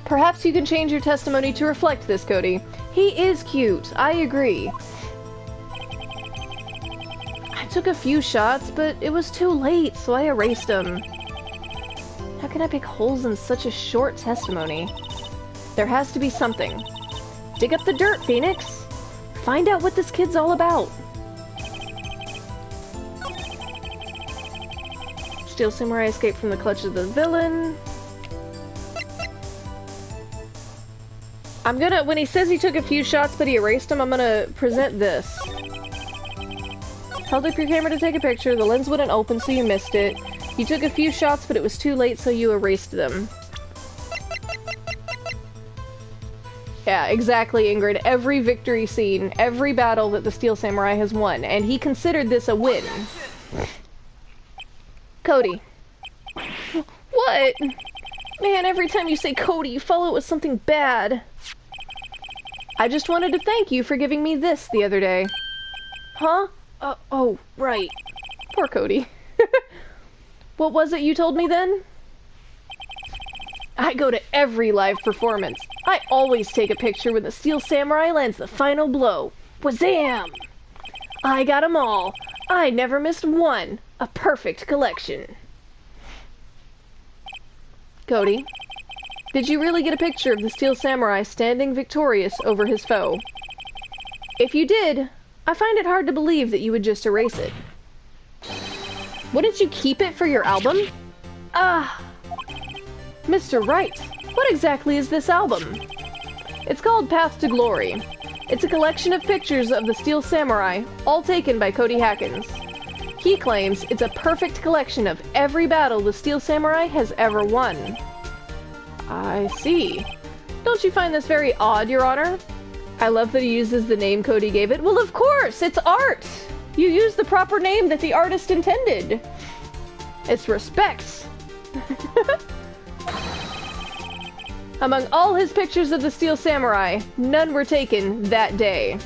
Perhaps you can change your testimony to reflect this, Cody. He is cute, I agree. I took a few shots, but it was too late, so I erased them. How can I pick holes in such a short testimony? There has to be something. Dig up the dirt, Phoenix! Find out what this kid's all about. Steel Samurai escaped from the clutches of the villain. I'm gonna, when he says he took a few shots but he erased them, I'm gonna present this. Held up your camera to take a picture, the lens wouldn't open so you missed it. You took a few shots but it was too late so you erased them. Yeah, exactly, Ingrid. Every victory scene, every battle that the Steel Samurai has won, and he considered this a win. Cody. What? Man, every time you say Cody, you follow it with something bad. I just wanted to thank you for giving me this the other day. Huh? Oh, right. Poor Cody. What was it you told me then? I go to every live performance. I always take a picture when the Steel Samurai lands the final blow. Wazam! I got 'em all. I never missed one. A perfect collection. Cody, did you really get a picture of the Steel Samurai standing victorious over his foe? If you did, I find it hard to believe that you would just erase it. Wouldn't you keep it for your album? Mr. Wright, what exactly is this album? It's called Path to Glory. It's a collection of pictures of the Steel Samurai, all taken by Cody Hackins. He claims it's a perfect collection of every battle the Steel Samurai has ever won. I see. Don't you find this very odd, Your Honor? I love that he uses the name Cody gave it. Well, of course! It's art! You used the proper name that the artist intended. It's respect. Among all his pictures of the Steel Samurai, none were taken that day.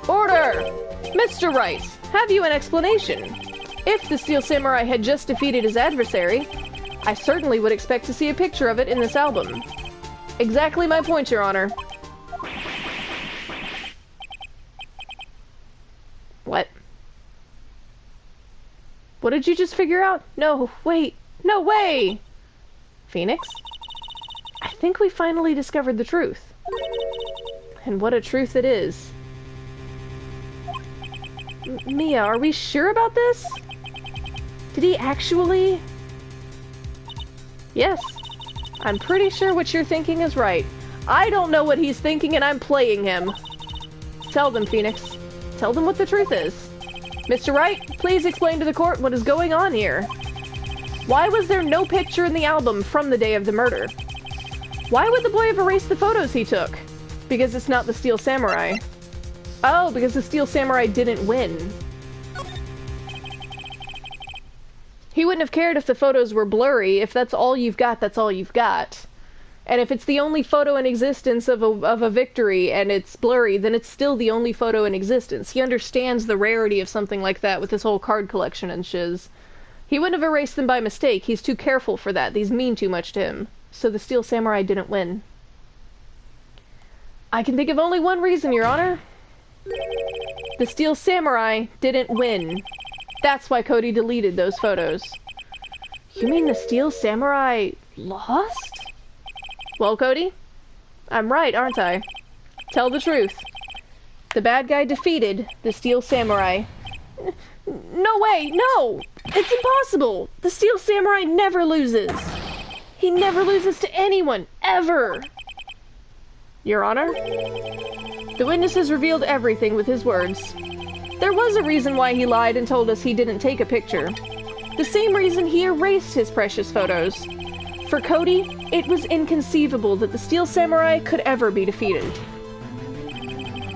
Order! Mr. Wright, have you an explanation? If the Steel Samurai had just defeated his adversary, I certainly would expect to see a picture of it in this album. Exactly my point, Your Honor. What? What did you just figure out? No, wait. No way! Phoenix? I think we finally discovered the truth. And what a truth it is. Mia, are we sure about this? Did he actually? Yes. I'm pretty sure what you're thinking is right. I don't know what he's thinking and I'm playing him. Tell them, Phoenix. Tell them what the truth is. Mr. Wright, please explain to the court what is going on here. Why was there no picture in the album from the day of the murder? Why would the boy have erased the photos he took? Because it's not the Steel Samurai. Oh, because the Steel Samurai didn't win. He wouldn't have cared if the photos were blurry. If that's all you've got, that's all you've got. And if it's the only photo in existence of a victory and it's blurry, then it's still the only photo in existence. He understands the rarity of something like that with his whole card collection and shiz. He wouldn't have erased them by mistake. He's too careful for that. These mean too much to him. So the Steel Samurai didn't win. I can think of only one reason, Your Honor. The Steel Samurai didn't win. That's why Cody deleted those photos. You mean the Steel Samurai lost? Well, Cody, I'm right, aren't I? Tell the truth. The bad guy defeated the Steel Samurai. No way, no! It's impossible! The Steel Samurai never loses! He never loses to anyone, ever! Your Honor? The witnesses revealed everything with his words. There was a reason why he lied and told us he didn't take a picture. The same reason he erased his precious photos. For Cody, it was inconceivable that the Steel Samurai could ever be defeated.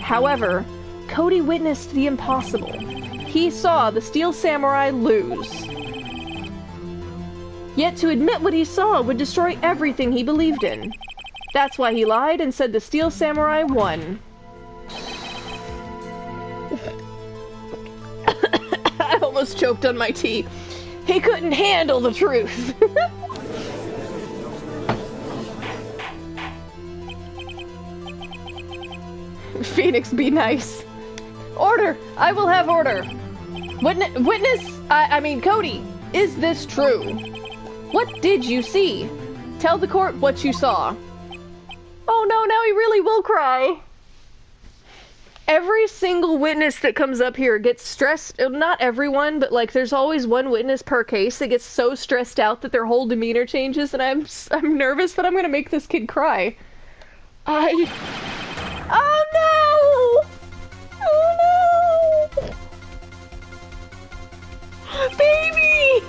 However, Cody witnessed the impossible. He saw the Steel Samurai lose. Yet to admit what he saw would destroy everything he believed in. That's why he lied and said the Steel Samurai won. I almost choked on my tea. He couldn't handle the truth. Phoenix, be nice. Order! I will have order! I mean, Cody, is this true? What did you see? Tell the court what you saw. Oh no, now he really will cry. Every single witness that comes up here gets stressed. Not everyone, but like there's always one witness per case that gets so stressed out that their whole demeanor changes, and I'm nervous that I'm gonna make this kid cry. Oh no! Oh no! Baby!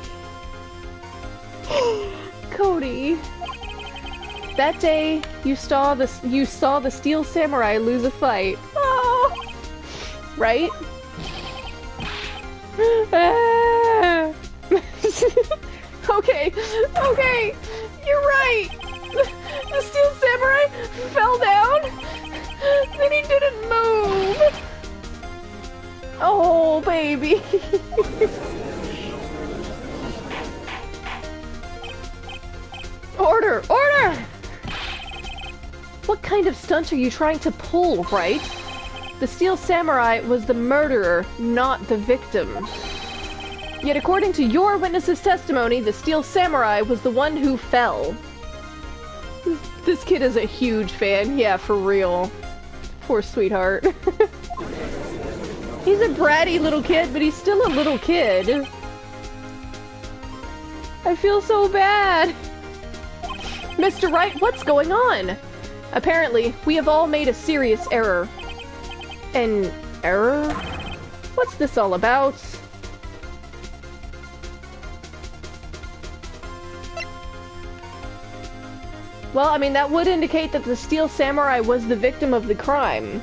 Cody. That day, you saw the Steel Samurai lose a fight. Oh! Right? Okay, you're right! The Steel Samurai fell down, then he didn't move! Oh, baby! Order! Order! What kind of stunt are you trying to pull, Wright? The Steel Samurai was the murderer, not the victim. Yet according to your witness's testimony, the Steel Samurai was the one who fell. This kid is a huge fan. Yeah, for real. Poor sweetheart. He's a bratty little kid, but he's still a little kid. I feel so bad. Mr. Wright, what's going on? Apparently, we have all made a serious error. An error? What's this all about? Well, I mean, that would indicate that the Steel Samurai was the victim of the crime.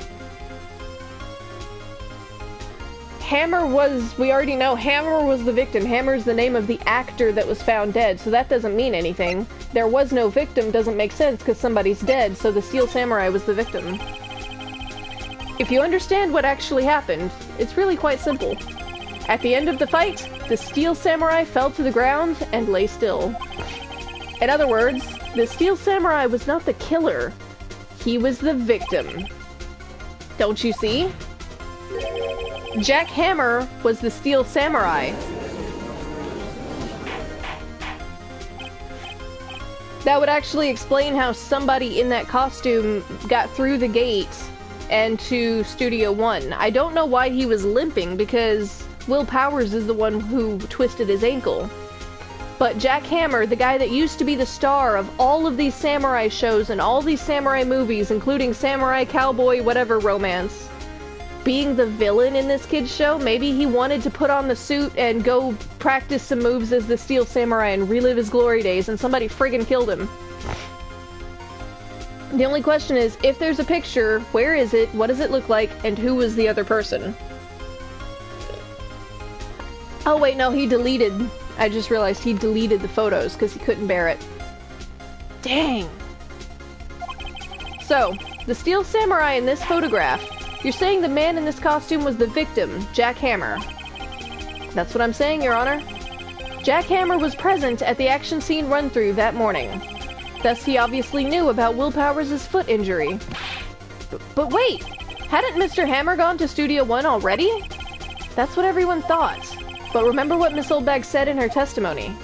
Hammer was... we already know Hammer was the victim. Hammer's the name of the actor that was found dead, so that doesn't mean anything. There was no victim doesn't make sense because somebody's dead, so the Steel Samurai was the victim. If you understand what actually happened, it's really quite simple. At the end of the fight, the Steel Samurai fell to the ground and lay still. In other words, the Steel Samurai was not the killer. He was the victim. Don't you see? Jack Hammer was the Steel Samurai. That would actually explain how somebody in that costume got through the gate and to Studio One. I don't know why he was limping, because Will Powers is the one who twisted his ankle. But Jack Hammer, the guy that used to be the star of all of these samurai shows and all these samurai movies, including Samurai Cowboy whatever romance, being the villain in this kid's show, maybe he wanted to put on the suit and go practice some moves as the Steel Samurai and relive his glory days, and somebody friggin' killed him. The only question is, if there's a picture, where is it, what does it look like, and who was the other person? Oh wait, no, he deleted... I just realized he deleted the photos because he couldn't bear it. Dang! So, the Steel Samurai in this photograph, you're saying the man in this costume was the victim, Jack Hammer. That's what I'm saying, Your Honor. Jack Hammer was present at the action scene run-through that morning. Thus, he obviously knew about Will Powers' foot injury. But wait! Hadn't Mr. Hammer gone to Studio One already? That's what everyone thought. But remember what Miss Oldbag said in her testimony.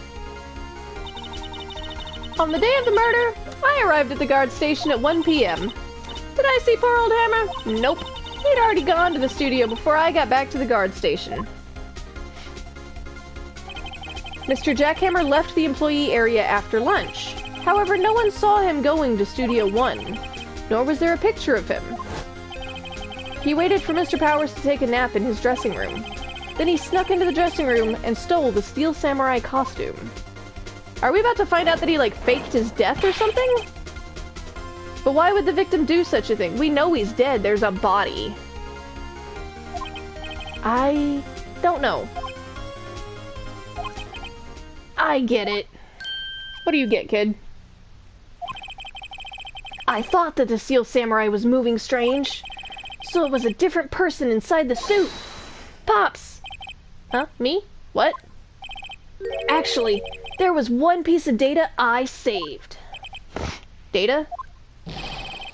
On the day of the murder, I arrived at the guard station at 1 p.m. Did I see poor old Hammer? Nope. He He'd already gone to the studio before I got back to the guard station. Mr. Jackhammer left the employee area after lunch. However, no one saw him going to Studio 1, nor was there a picture of him. He waited for Mr. Powers to take a nap in his dressing room. Then he snuck into the dressing room and stole the Steel Samurai costume. Are we about to find out that he, like, faked his death or something? But why would the victim do such a thing? We know he's dead. There's a body. I don't know. I get it. What do you get, kid? I thought that the Steel Samurai was moving strange. So it was a different person inside the suit. Pops! Huh? Me? What? Actually, there was one piece of data I saved. Data?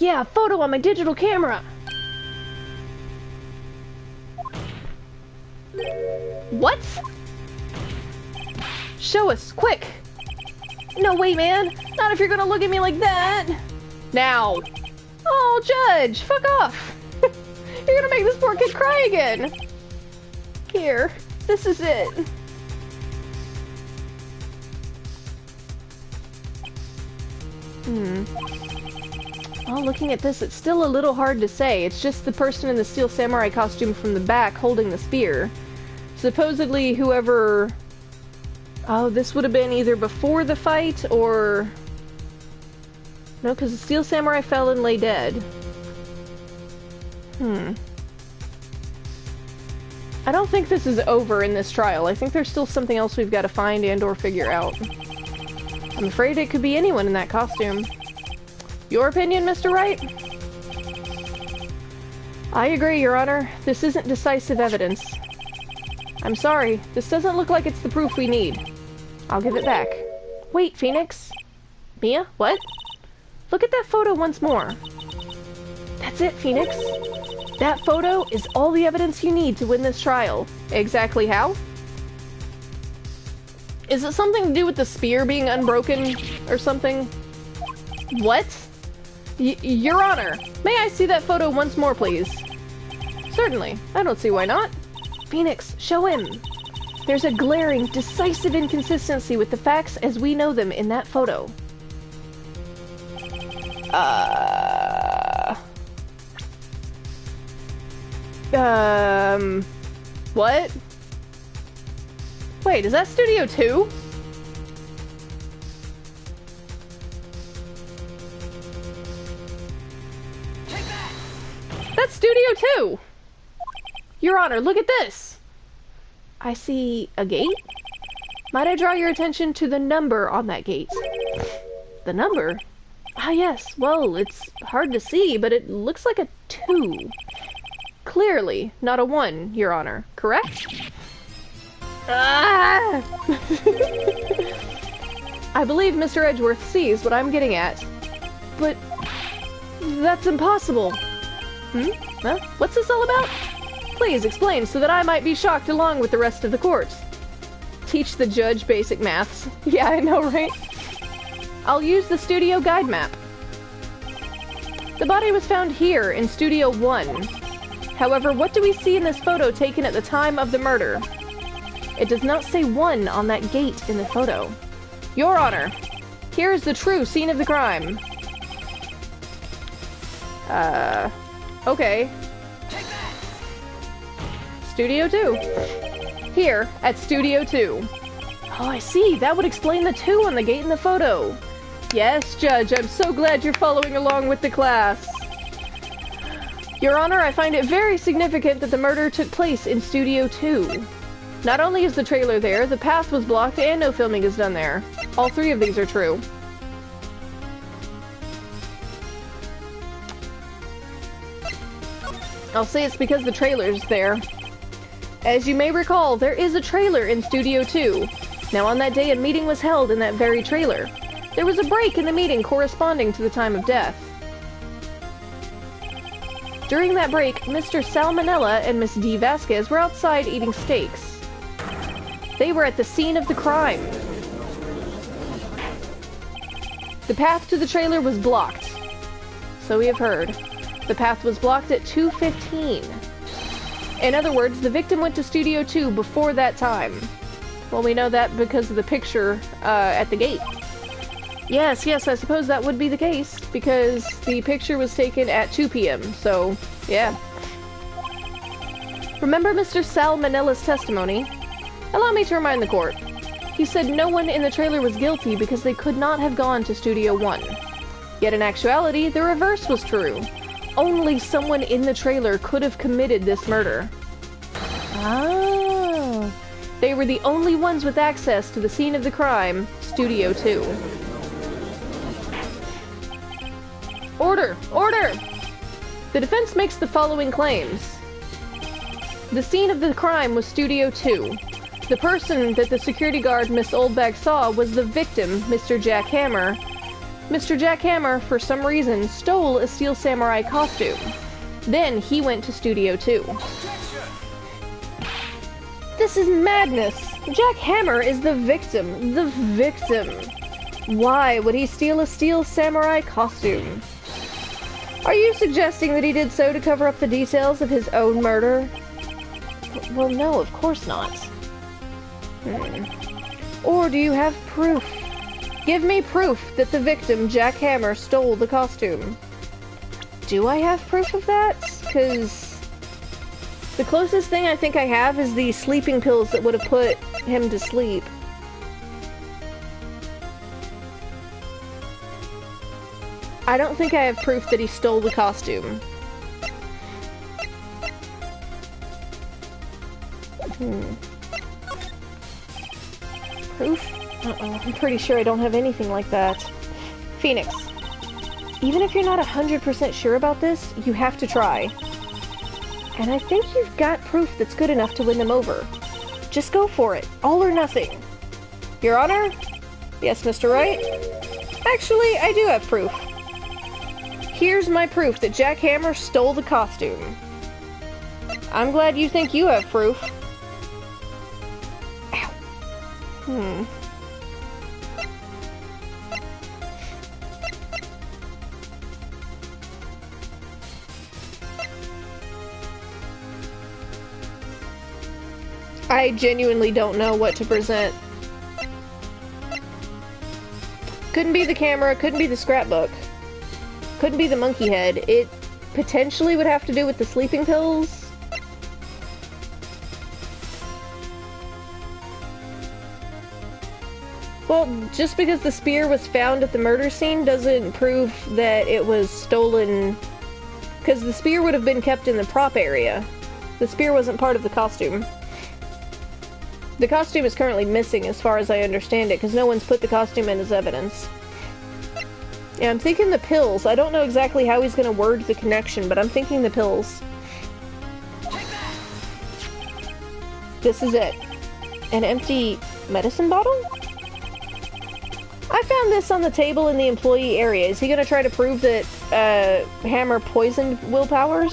Yeah, a photo on my digital camera. What? Show us, quick! No way, man! Not if you're gonna look at me like that! Now! Oh, Judge! Fuck off! You're gonna make this poor kid cry again! Here, this is it. Well, looking at this, it's still a little hard to say. It's just the person in the Steel Samurai costume from the back holding the spear. Supposedly, whoever... Oh, this would have been either before the fight, or... No, because the Steel Samurai fell and lay dead. I don't think this is over in this trial. I think there's still something else we've got to find and or figure out. I'm afraid it could be anyone in that costume. Your opinion, Mr. Wright? I agree, Your Honor. This isn't decisive evidence. I'm sorry. This doesn't look like it's the proof we need. I'll give it back. Wait, Phoenix. Mia? What? Look at that photo once more. That's it, Phoenix. That photo is all the evidence you need to win this trial. Exactly how? Is it something to do with the spear being unbroken or something? What? Your Honor, may I see that photo once more, please? Certainly. I don't see why not. Phoenix, show him. There's a glaring, decisive inconsistency with the facts as we know them in that photo. What? Wait, is that Studio 2? Take that! That's Studio 2! Your Honor, look at this! I see a gate? Might I draw your attention to the number on that gate? The number? Ah, yes. Well, it's hard to see, but it looks like a 2. Clearly, not a 1, Your Honor. Correct? Ah! I believe Mr. Edgeworth sees what I'm getting at. But... that's impossible. Huh? What's this all about? Please explain so that I might be shocked along with the rest of the court. Teach the judge basic maths. Yeah, I know, right? I'll use the studio guide map. The body was found here in Studio 1. However, what do we see in this photo taken at the time of the murder? It does not say 1 on that gate in the photo. Your Honor, here is the true scene of the crime. Okay. Studio 2. Here, at Studio 2. Oh, I see. That would explain the 2 on the gate in the photo. Yes, Judge, I'm so glad you're following along with the class. Your Honor, I find it very significant that the murder took place in Studio 2. Not only is the trailer there, the path was blocked and no filming is done there. All 3 of these are true. I'll say it's because the trailer's there. As you may recall, there is a trailer in Studio 2. Now on that day, a meeting was held in that very trailer. There was a break in the meeting corresponding to the time of death. During that break, Mr. Salmonella and Miss D. Vasquez were outside eating steaks. They were at the scene of the crime. The path to the trailer was blocked. So we have heard. The path was blocked at 2:15. In other words, the victim went to Studio 2 before that time. Well, we know that because of the picture at the gate. Yes, I suppose that would be the case, because the picture was taken at 2 p.m., so, yeah. Remember Mr. Salmonella's testimony? Allow me to remind the court. He said no one in the trailer was guilty because they could not have gone to Studio 1. Yet in actuality, the reverse was true. Only someone in the trailer could have committed this murder. Oh. They were the only ones with access to the scene of the crime, Studio 2. Order! Order! The defense makes the following claims. The scene of the crime was Studio 2. The person that the security guard, Miss Oldbag, saw was the victim, Mr. Jack Hammer. Mr. Jack Hammer, for some reason, stole a Steel Samurai costume. Then he went to Studio 2. This is madness! Jack Hammer is the victim. The victim. Why would he steal a Steel Samurai costume? Are you suggesting that he did so to cover up the details of his own murder? Well, no, of course not. Or do you have proof? Give me proof that the victim, Jack Hammer, stole the costume. Do I have proof of that? Because the closest thing I think I have is the sleeping pills that would have put him to sleep. I don't think I have proof that he stole the costume. Proof? Uh-oh, I'm pretty sure I don't have anything like that. Phoenix, even if you're not 100% sure about this, you have to try. And I think you've got proof that's good enough to win them over. Just go for it. All or nothing. Your Honor? Yes, Mr. Wright? Actually, I do have proof. Here's my proof that Jack Hammer stole the costume. I'm glad you think you have proof. Ow. I genuinely don't know what to present. Couldn't be the camera, couldn't be the scrapbook. Couldn't be the monkey head. It potentially would have to do with the sleeping pills. Well, just because the spear was found at the murder scene doesn't prove that it was stolen, because the spear would have been kept in the prop area. The spear wasn't part of the costume. The costume is currently missing as far as I understand it, because no one's put the costume in as evidence. Yeah, I'm thinking the pills. I don't know exactly how he's going to word the connection, but I'm thinking the pills. This is it. An empty medicine bottle? I found this on the table in the employee area. Is he going to try to prove that Hammer poisoned Will Powers?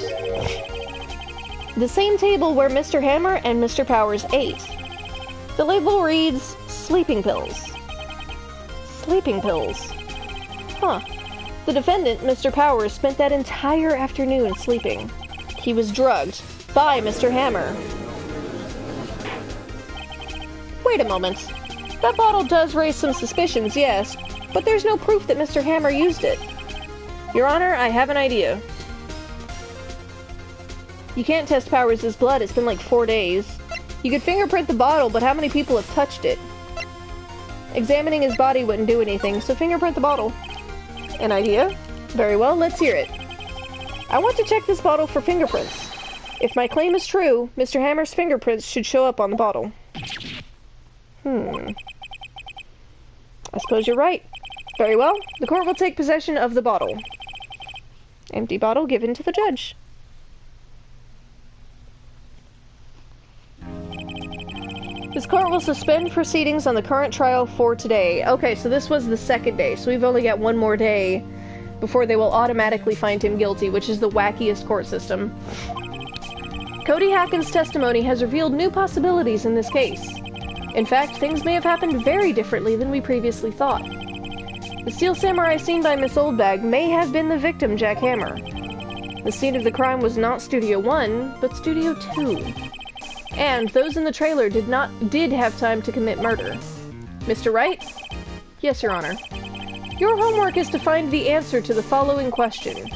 The same table where Mr. Hammer and Mr. Powers ate. The label reads, sleeping pills. Sleeping pills. Huh. The defendant, Mr. Powers, spent that entire afternoon sleeping. He was drugged by Mr. Hammer. Wait a moment. That bottle does raise some suspicions, yes, but there's no proof that Mr. Hammer used it. Your Honor, I have an idea. You can't test Powers' blood, it's been like 4 days. You could fingerprint the bottle, but how many people have touched it? Examining his body wouldn't do anything, so fingerprint the bottle. An idea? Very well, let's hear it. I want to check this bottle for fingerprints. If my claim is true, Mr. Hammer's fingerprints should show up on the bottle. I suppose you're right. Very well, the court will take possession of the bottle. Empty bottle given to the judge. This court will suspend proceedings on the current trial for today. Okay, so this was the second day, so we've only got one more day before they will automatically find him guilty, which is the wackiest court system. Cody Hacken's testimony has revealed new possibilities in this case. In fact, things may have happened very differently than we previously thought. The Steel Samurai seen by Miss Oldbag may have been the victim, Jack Hammer. The scene of the crime was not Studio 1, but Studio 2. And those in the trailer did have time to commit murder. Mr. Wright? Yes, Your Honor. Your homework is to find the answer to the following question.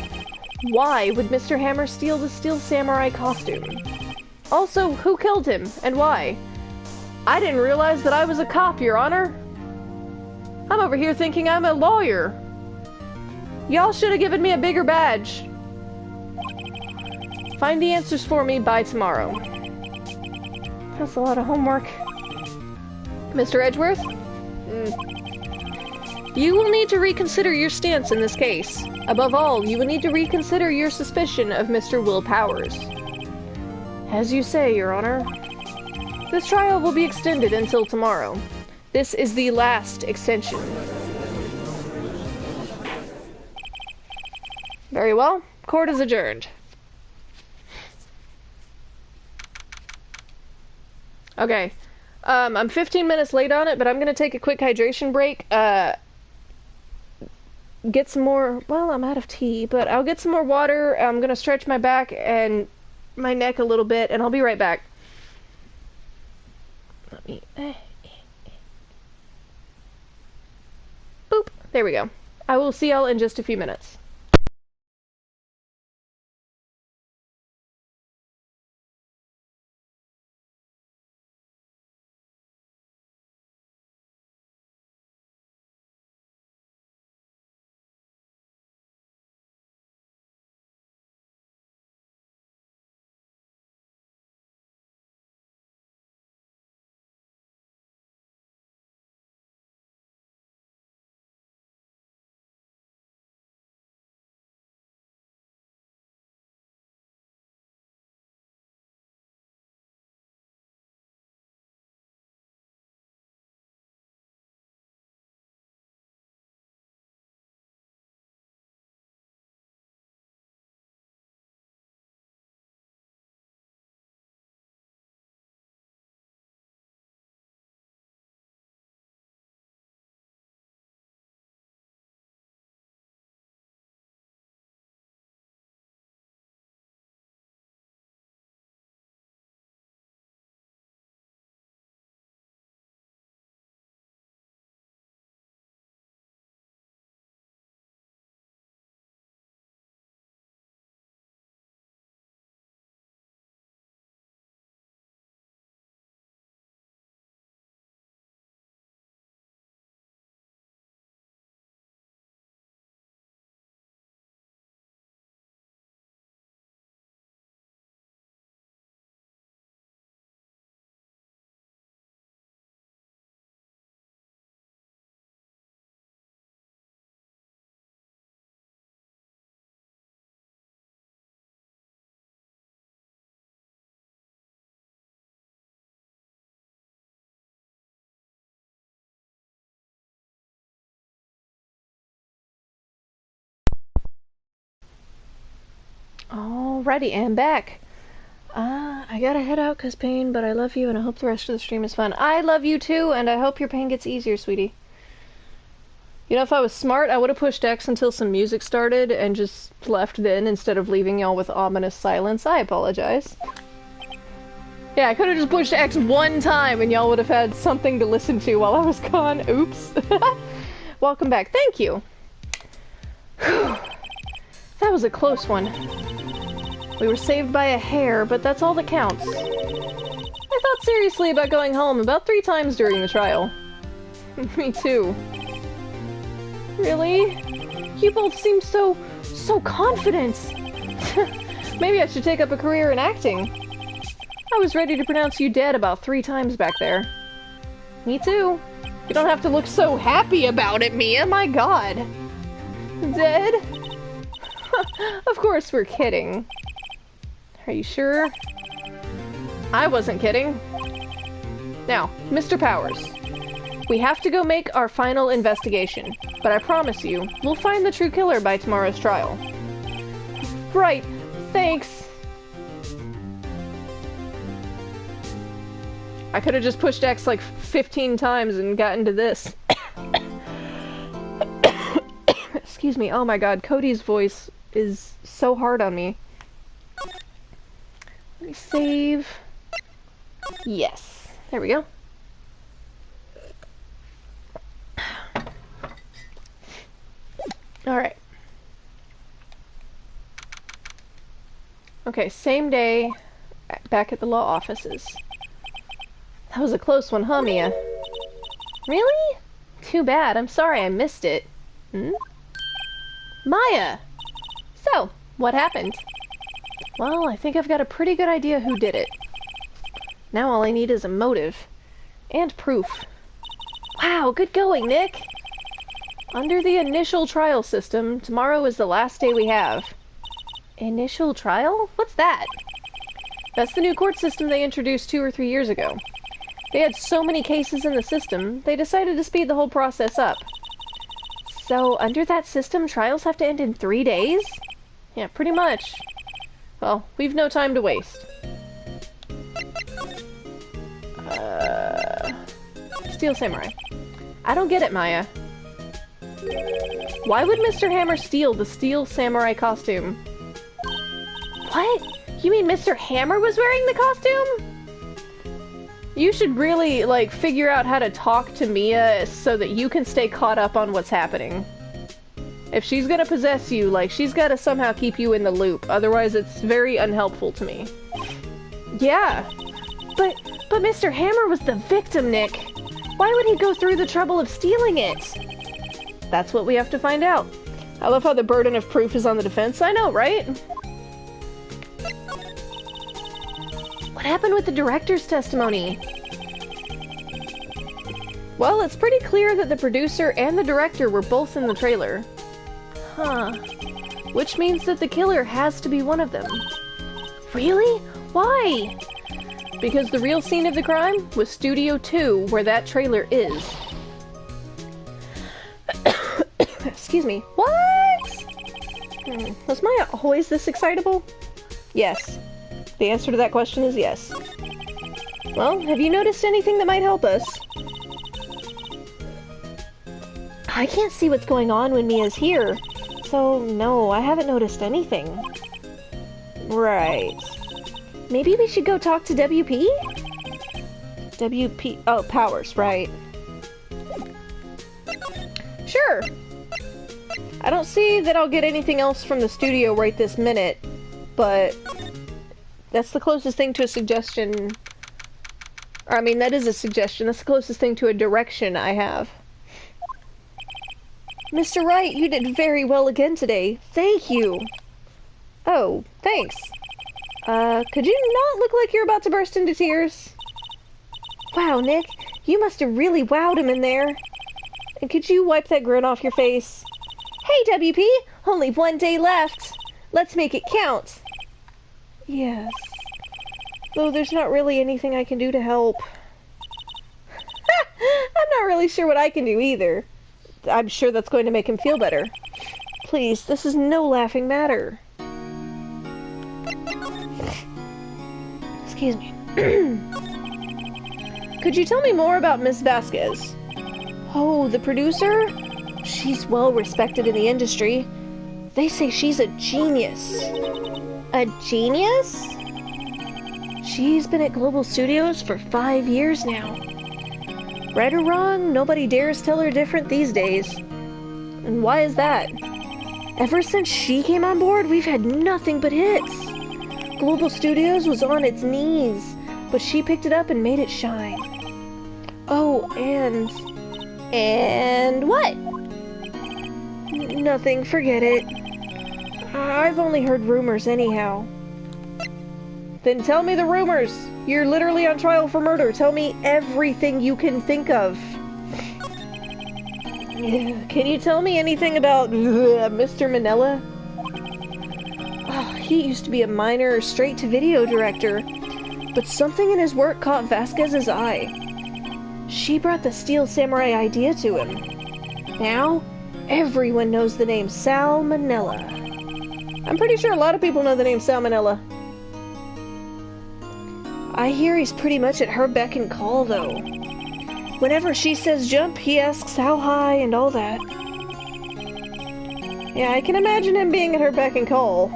Why would Mr. Hammer steal the Steel Samurai costume? Also, who killed him, and why? I didn't realize that I was a cop, Your Honor. I'm over here thinking I'm a lawyer. Y'all should have given me a bigger badge. Find the answers for me by tomorrow. That's a lot of homework. Mr. Edgeworth? You will need to reconsider your stance in this case. Above all, you will need to reconsider your suspicion of Mr. Will Powers. As you say, Your Honor. This trial will be extended until tomorrow. This is the last extension. Very well. Court is adjourned. Okay. I'm 15 minutes late on it, but I'm gonna take a quick hydration break. Get some more... Well, I'm out of tea, but I'll get some more water. I'm gonna stretch my back and my neck a little bit, and I'll be right back. Let me... Boop. There we go. I will see y'all in just a few minutes. Alrighty, and back. I gotta head out cause pain, but I love you and I hope the rest of the stream is fun. I love you too, and I hope your pain gets easier, sweetie. You know, if I was smart, I would have pushed X until some music started and just left then instead of leaving y'all with ominous silence. I apologize. Yeah, I could have just pushed X one time and y'all would have had something to listen to while I was gone. Oops. Welcome back. Thank you. Whew. That was a close one. We were saved by a hair, but that's all that counts. I thought seriously about going home about 3 times during the trial. Me too. Really? You both seem so confident. Maybe I should take up a career in acting. I was ready to pronounce you dead about 3 times back there. Me too. You don't have to look so happy about it, Mia, my god. Dead? Of course we're kidding. Are you sure? I wasn't kidding. Now, Mr. Powers. We have to go make our final investigation, but I promise you, we'll find the true killer by tomorrow's trial. Right, thanks. I could have just pushed X like 15 times and gotten to this. Excuse me, oh my god, Cody's voice is so hard on me. Let me save. Yes. There we go. Alright. Okay, same day, back at the law offices. That was a close one, huh, Mia? Really? Too bad. I'm sorry I missed it. Hmm? Maya! So, what happened? Well, I think I've got a pretty good idea who did it. Now all I need is a motive. And proof. Wow, good going, Nick! Under the initial trial system, tomorrow is the last day we have. Initial trial? What's that? That's the new court system they introduced 2 or 3 years ago. They had so many cases in the system, they decided to speed the whole process up. So, under that system, trials have to end in 3 days? Yeah, pretty much. Well, we've no time to waste. Steel Samurai. I don't get it, Maya. Why would Mr. Hammer steal the Steel Samurai costume? What? You mean Mr. Hammer was wearing the costume? You should really, like, figure out how to talk to Mia so that you can stay caught up on what's happening. If she's gonna possess you, like, she's gotta somehow keep you in the loop, otherwise it's very unhelpful to me. Yeah. But Mr. Hammer was the victim, Nick. Why would he go through the trouble of stealing it? That's what we have to find out. I love how the burden of proof is on the defense. I know, right? What happened with the director's testimony? Well, it's pretty clear that the producer and the director were both in the trailer. Huh. Which means that the killer has to be one of them. Really? Why? Because the real scene of the crime was Studio 2, where that trailer is. Excuse me. What? Was Maya always this excitable? Yes. The answer to that question is yes. Well, have you noticed anything that might help us? I can't see what's going on when Mia's here. So, no, I haven't noticed anything. Right. Maybe we should go talk to WP? WP... Oh, Powers, right. Sure. I don't see that I'll get anything else from the studio right this minute, but that's the closest thing to a suggestion. Or, I mean, that is a suggestion. That's the closest thing to a direction I have. Mr. Wright, you did very well again today. Thank you. Oh, thanks. Could you not look like you're about to burst into tears? Wow, Nick, you must have really wowed him in there. And could you wipe that grin off your face? Hey, WP! Only 1 day left! Let's make it count! Yes. Though there's not really anything I can do to help. I'm not really sure what I can do either. I'm sure that's going to make him feel better. Please, this is no laughing matter. Excuse me. Could you tell me more about Miss Vasquez? Oh, the producer? She's well respected in the industry. They say she's a genius. A genius? She's been at Global Studios for 5 years now. Right or wrong, nobody dares tell her different these days. And why is that? Ever since she came on board, we've had nothing but hits. Global Studios was on its knees, but she picked it up and made it shine. Oh, and what? Nothing, forget it. I've only heard rumors anyhow. Then tell me the rumors. You're literally on trial for murder. Tell me everything you can think of. Can you tell me anything about Mr. Manila? Oh, he used to be a minor straight-to-video director, but something in his work caught Vasquez's eye. She brought the Steel Samurai idea to him. Now, everyone knows the name Sal Manila. I'm pretty sure a lot of people know the name Sal Manila. I hear he's pretty much at her beck and call, though. Whenever she says jump, he asks how high and all that. Yeah, I can imagine him being at her beck and call.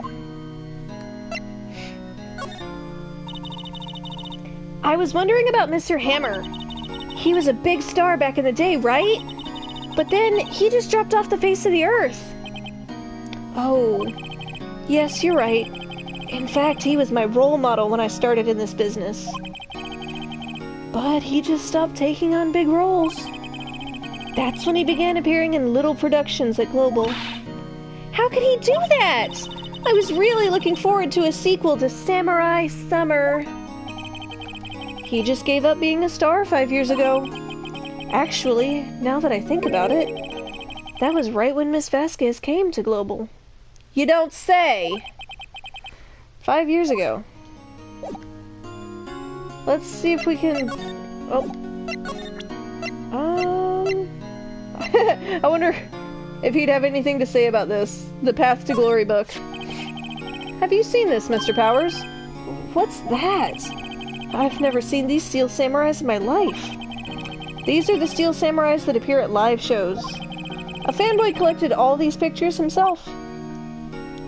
I was wondering about Mr. Hammer. He was a big star back in the day, right? But then he just dropped off the face of the earth. Oh, yes, you're right. In fact, he was my role model when I started in this business. But he just stopped taking on big roles. That's when he began appearing in little productions at Global. How could he do that? I was really looking forward to a sequel to Samurai Summer. He just gave up being a star 5 years ago. Actually, now that I think about it, that was right when Miss Vasquez came to Global. You don't say! 5 years ago. Let's see if we can... Oh. I wonder if he'd have anything to say about this. The Path to Glory book. Have you seen this, Mr. Powers? What's that? I've never seen these Steel Samurais in my life. These are the Steel Samurais that appear at live shows. A fanboy collected all these pictures himself.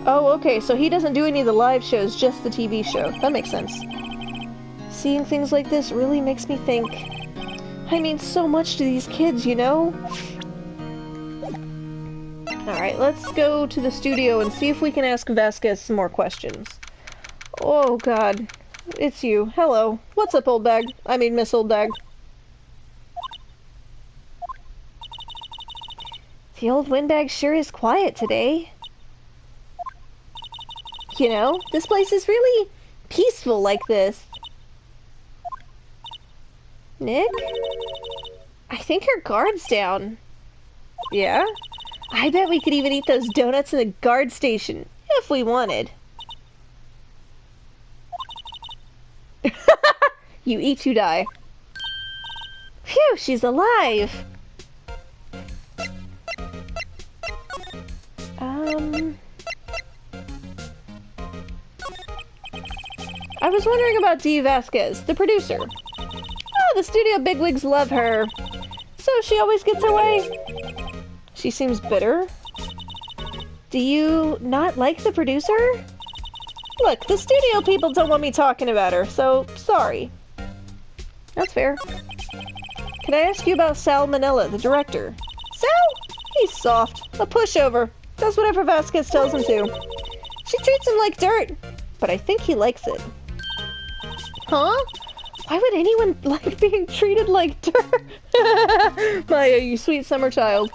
Oh, okay, so he doesn't do any of the live shows, just the TV show. That makes sense. Seeing things like this really makes me think. I mean so much to these kids, you know? Alright, let's go to the studio and see if we can ask Vasquez some more questions. Oh, God. It's you. Hello. What's up, old bag? I mean, Miss Old Bag. The old windbag sure is quiet today. You know, this place is really peaceful like this. Nick? I think her guard's down. Yeah? I bet we could even eat those donuts in the guard station, if we wanted. You eat, you die. Phew, she's alive! I was wondering about Dee Vasquez, the producer. Oh, the studio bigwigs love her. So she always gets her way. She seems bitter. Do you not like the producer? Look, the studio people don't want me talking about her, so sorry. That's fair. Can I ask you about Sal Manella, the director? Sal? He's soft. A pushover. Does whatever Vasquez tells him to. She treats him like dirt, but I think he likes it. Huh? Why would anyone like being treated like dirt? Maya, you sweet summer child.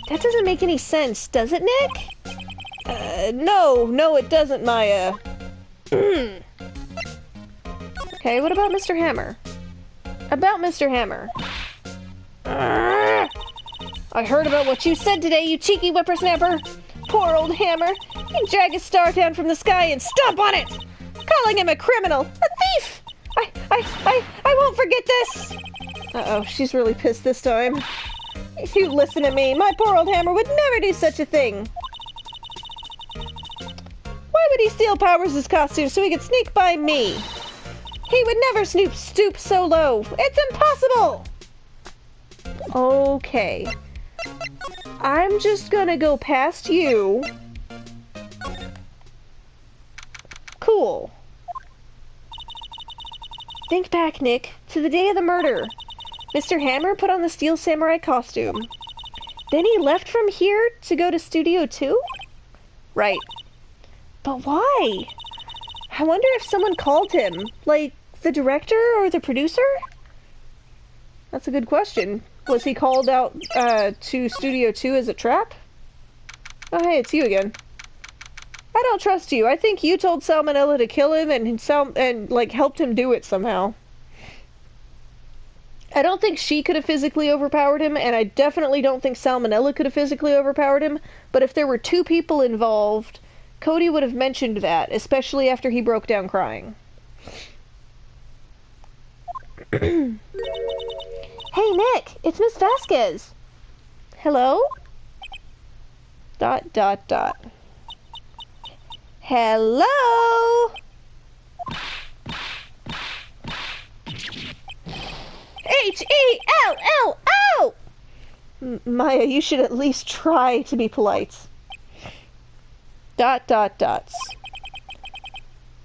That doesn't make any sense, does it, Nick? No, it doesn't, Maya. Okay, what about Mr. Hammer? About Mr. Hammer. I heard about what you said today, you cheeky whippersnapper. Poor old Hammer. You drag a star down from the sky and stomp on it! Calling him a criminal! A thief! I won't forget this! Uh-oh, she's really pissed this time. If you listen to me, my poor old Hammer would never do such a thing. Why would he steal Powers' costume so he could sneak by me? He would never stoop so low. It's impossible! Okay. I'm just gonna go past you. Cool. Think back, Nick, to the day of the murder. Mr. Hammer put on the Steel Samurai costume. Then he left from here to go to Studio 2? Right. But why? I wonder if someone called him. Like, the director or the producer? That's a good question. Was he called out to Studio 2 as a trap? Oh, hey, it's you again. I don't trust you. I think you told Salmonella to kill him and like helped him do it somehow. I don't think she could have physically overpowered him, and I definitely don't think Salmonella could have physically overpowered him, but if there were two people involved, Cody would have mentioned that, especially after he broke down crying. Hey, Nick! It's Miss Vasquez! Hello? ... Hello? H-E-L-L-O! Maya, you should at least try to be polite. Dot, dot, dots.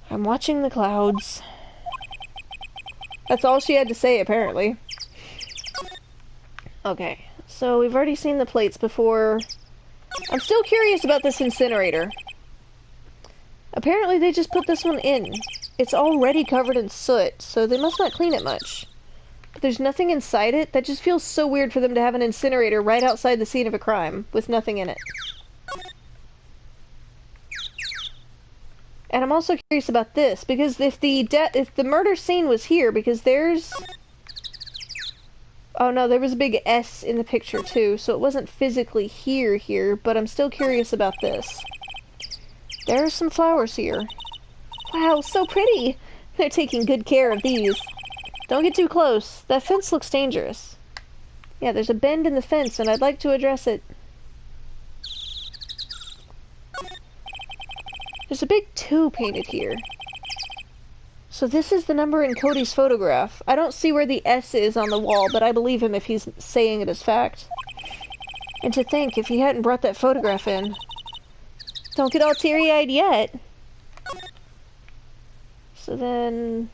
I'm watching the clouds. That's all she had to say, apparently. Okay, so we've already seen the plates before. I'm still curious about this incinerator. Apparently they just put this one in. It's already covered in soot, so they must not clean it much. But there's nothing inside it? That just feels so weird for them to have an incinerator right outside the scene of a crime, with nothing in it. And I'm also curious about this, because if the murder scene was here, because there's... Oh no, there was a big S in the picture too, so it wasn't physically here, but I'm still curious about this. There are some flowers here. Wow, so pretty! They're taking good care of these. Don't get too close. That fence looks dangerous. Yeah, there's a bend in the fence, and I'd like to address it. There's a big 2 painted here. So this is the number in Cody's photograph. I don't see where the S is on the wall, but I believe him if he's saying it as fact. And to think, if he hadn't brought that photograph in. Don't get all teary-eyed yet. So then...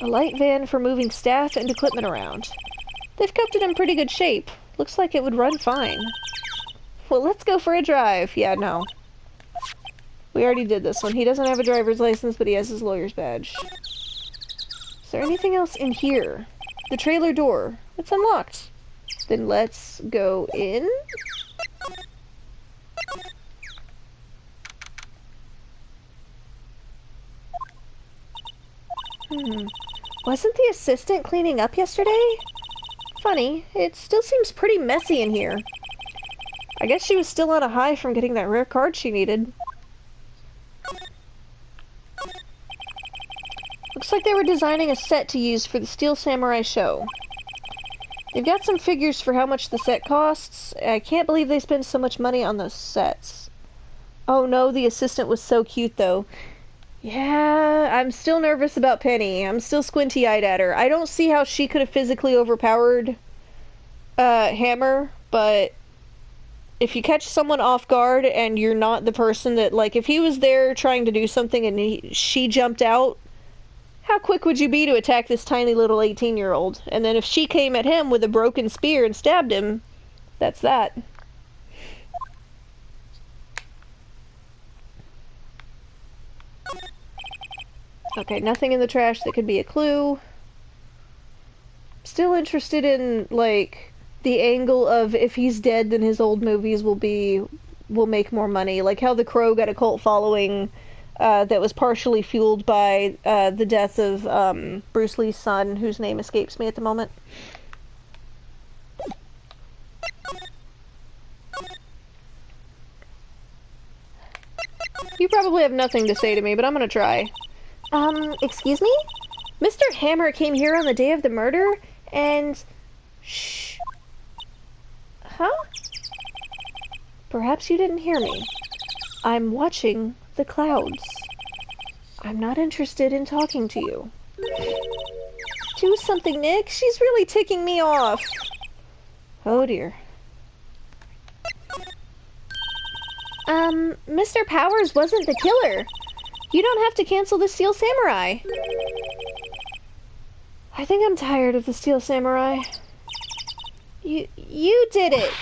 a light van for moving staff and equipment around. They've kept it in pretty good shape. Looks like it would run fine. Well, let's go for a drive. Yeah, no. We already did this one. He doesn't have a driver's license, but he has his lawyer's badge. Is there anything else in here? The trailer door. It's unlocked. Then let's go in. Wasn't the assistant cleaning up yesterday? Funny. It still seems pretty messy in here. I guess she was still on a high from getting that rare card she needed. Looks like they were designing a set to use for the Steel Samurai show. They've got some figures for how much the set costs. I can't believe they spend so much money on those sets. Oh no, the assistant was so cute though. Yeah, I'm still nervous about Penny. I'm still squinty-eyed at her. I don't see how she could have physically overpowered Hammer, but if you catch someone off guard and you're not the person that, like, if he was there trying to do something and she jumped out, how quick would you be to attack this tiny little 18-year-old? And then if she came at him with a broken spear and stabbed him, that's that. Okay, nothing in the trash that could be a clue. Still interested in, like, the angle of if he's dead, then his old movies will make more money. Like how The Crow got a cult following that was partially fueled by the death of Bruce Lee's son, whose name escapes me at the moment. You probably have nothing to say to me, but I'm gonna try. Excuse me? Mr. Hammer came here on the day of the murder, and... Shh. Huh? Perhaps you didn't hear me. I'm watching the clouds. I'm not interested in talking to you. Do something, Nick. She's really ticking me off. Oh dear. Mr. Powers wasn't the killer. You don't have to cancel the Steel Samurai. I think I'm tired of the Steel Samurai. You did it!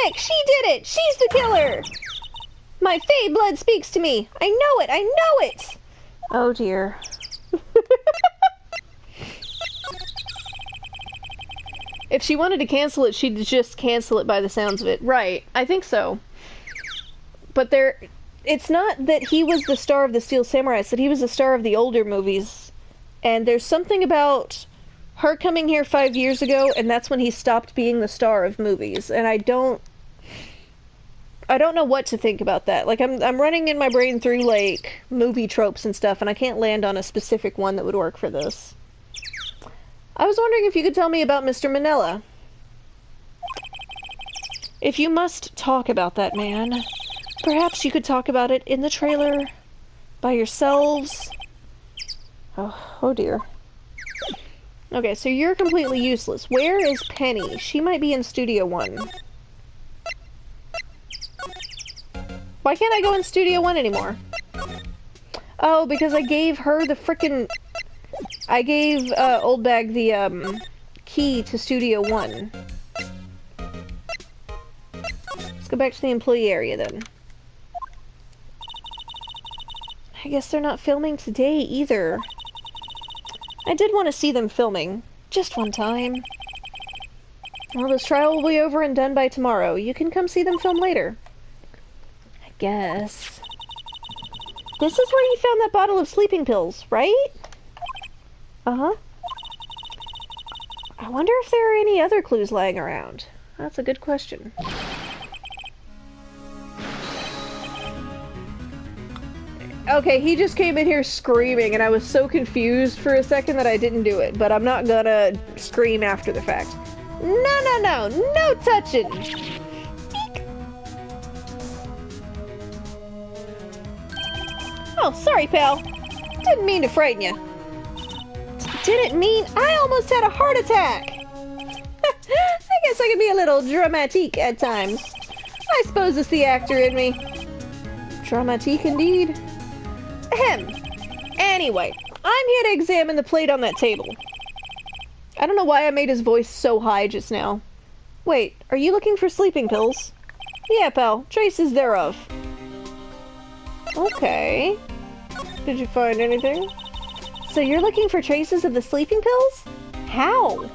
Nick, she did it! She's the killer! My Fae blood speaks to me! I know it! I know it! Oh dear. If she wanted to cancel it, she'd just cancel it by the sounds of it. Right, I think so. But it's not that he was the star of the Steel Samurai, it's that he was the star of the older movies. And there's something about her coming here 5 years ago, and that's when he stopped being the star of movies. And I don't know what to think about that. Like, I'm running in my brain through, like, movie tropes and stuff, and I can't land on a specific one that would work for this. I was wondering if you could tell me about Mr. Manila. If you must talk about that man, perhaps you could talk about it in the trailer, by yourselves. Oh dear. Okay, so you're completely useless. Where is Penny? She might be in Studio 1. Why can't I go in Studio 1 anymore? Oh, because I gave her the frickin'... I gave, Old Bag the, key to Studio 1. Let's go back to the employee area, then. I guess they're not filming today, either. I did want to see them filming. Just one time. Well, this trial will be over and done by tomorrow. You can come see them film later. I guess. This is where you found that bottle of sleeping pills, right? Uh-huh. I wonder if there are any other clues lying around. That's a good question. Okay, he just came in here screaming, and I was so confused for a second that I didn't do it, but I'm not gonna scream after the fact. No touching! Oh, sorry, pal. Didn't mean to frighten you. Didn't mean I almost had a heart attack! I guess I can be a little dramatique at times. I suppose it's the actor in me. Dramatique indeed. Ahem. Anyway, I'm here to examine the plate on that table. I don't know why I made his voice so high just now. Wait, are you looking for sleeping pills? Yeah, pal. Traces thereof. Okay. Did you find anything? So you're looking for traces of the sleeping pills? How?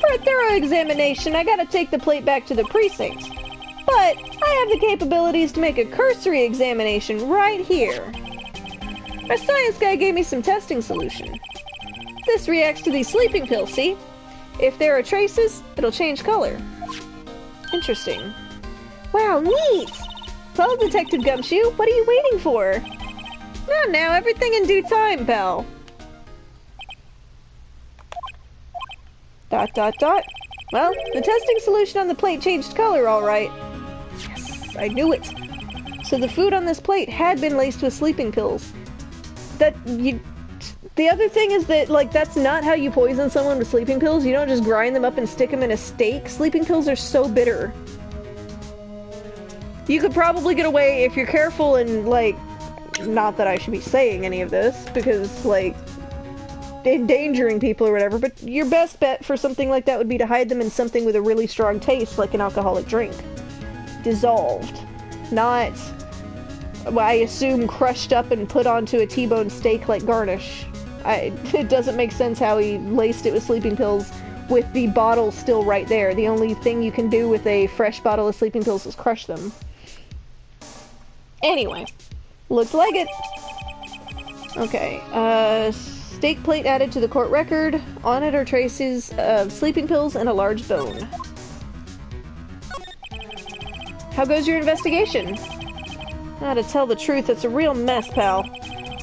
For a thorough examination, I gotta take the plate back to the precinct. But I have the capabilities to make a cursory examination right here. Our science guy gave me some testing solution. This reacts to these sleeping pills, see? If there are traces, it'll change color. Interesting. Wow, neat! Well, Detective Gumshoe, what are you waiting for? Now, everything in due time, pal. ... Well, the testing solution on the plate changed color, all right. Yes, I knew it. So the food on this plate had been laced with sleeping pills. The other thing is that, like, that's not how you poison someone with sleeping pills. You don't just grind them up and stick them in a steak. Sleeping pills are so bitter. You could probably get away if you're careful and, like, not that I should be saying any of this, because, like, endangering people or whatever, but your best bet for something like that would be to hide them in something with a really strong taste, like an alcoholic drink. Dissolved. Not, well, I assume, crushed up and put onto a T-bone steak like garnish. It doesn't make sense how he laced it with sleeping pills with the bottle still right there. The only thing you can do with a fresh bottle of sleeping pills is crush them. Anyway. Looks like it. Okay, steak plate added to the court record. On it are traces of sleeping pills and a large bone. How goes your investigation? To tell the truth, it's a real mess, pal.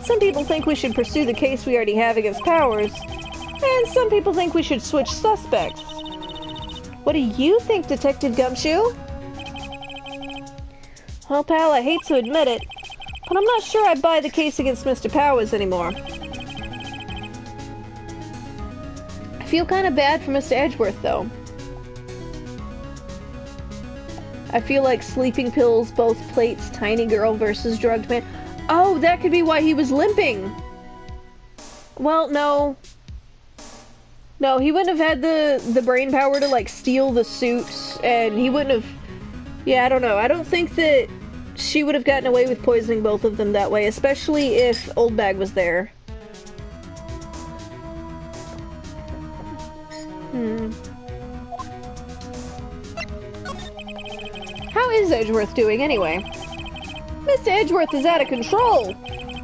Some people think we should pursue the case we already have against Powers, and some people think we should switch suspects. What do you think, Detective Gumshoe? Well, pal, I hate to admit it, but I'm not sure I buy the case against Mr. Powers anymore. I feel kind of bad for Mr. Edgeworth, though. I feel like sleeping pills, both plates, tiny girl versus drugged man. Oh, that could be why he was limping! Well, no. No, he wouldn't have had the brain power to, like, steal the suit, and he wouldn't have... Yeah, I don't know. I don't think that she would have gotten away with poisoning both of them that way, especially if Old Bag was there. How is Edgeworth doing, anyway? Mr. Edgeworth is out of control!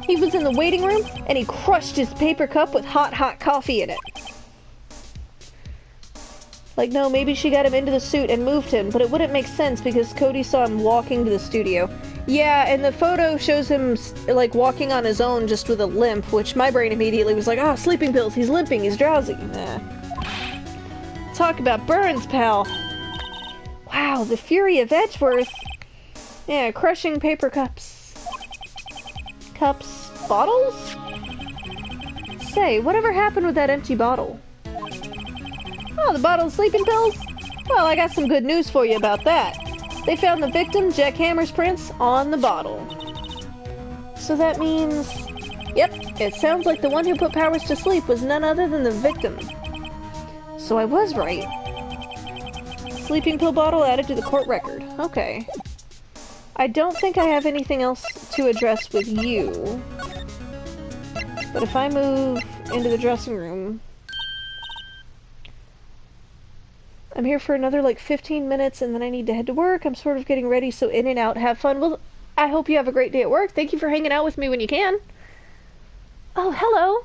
He was in the waiting room, and he crushed his paper cup with hot coffee in it. Like, no, maybe she got him into the suit and moved him, but it wouldn't make sense because Cody saw him walking to the studio. Yeah, and the photo shows him, like, walking on his own just with a limp, which my brain immediately was like, oh, sleeping pills, he's limping, he's drowsy. Nah. Talk about burns, pal. Wow, the fury of Edgeworth. Yeah, crushing paper cups. Cups? Bottles? Say, whatever happened with that empty bottle? Oh, the bottle of sleeping pills? Well, I got some good news for you about that. They found the victim, Jack Hammer's prints, on the bottle. So that means... Yep, it sounds like the one who put Powers to sleep was none other than the victim. So I was right. Sleeping pill bottle added to the court record. Okay. I don't think I have anything else to address with you. But if I move into the dressing room... I'm here for another, like, 15 minutes, and then I need to head to work. I'm sort of getting ready, so in and out. Have fun. Well, I hope you have a great day at work. Thank you for hanging out with me when you can. Oh, hello.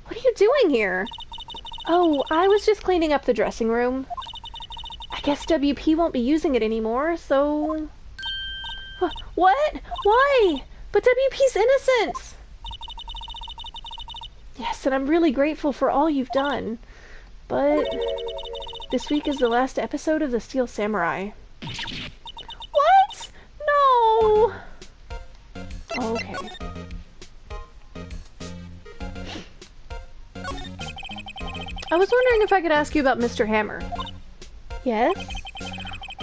What are you doing here? Oh, I was just cleaning up the dressing room. I guess WP won't be using it anymore, so... What? Why? But WP's innocent! Yes, and I'm really grateful for all you've done. But... this week is the last episode of The Steel Samurai. What? No! Okay. I was wondering if I could ask you about Mr. Hammer. Yes?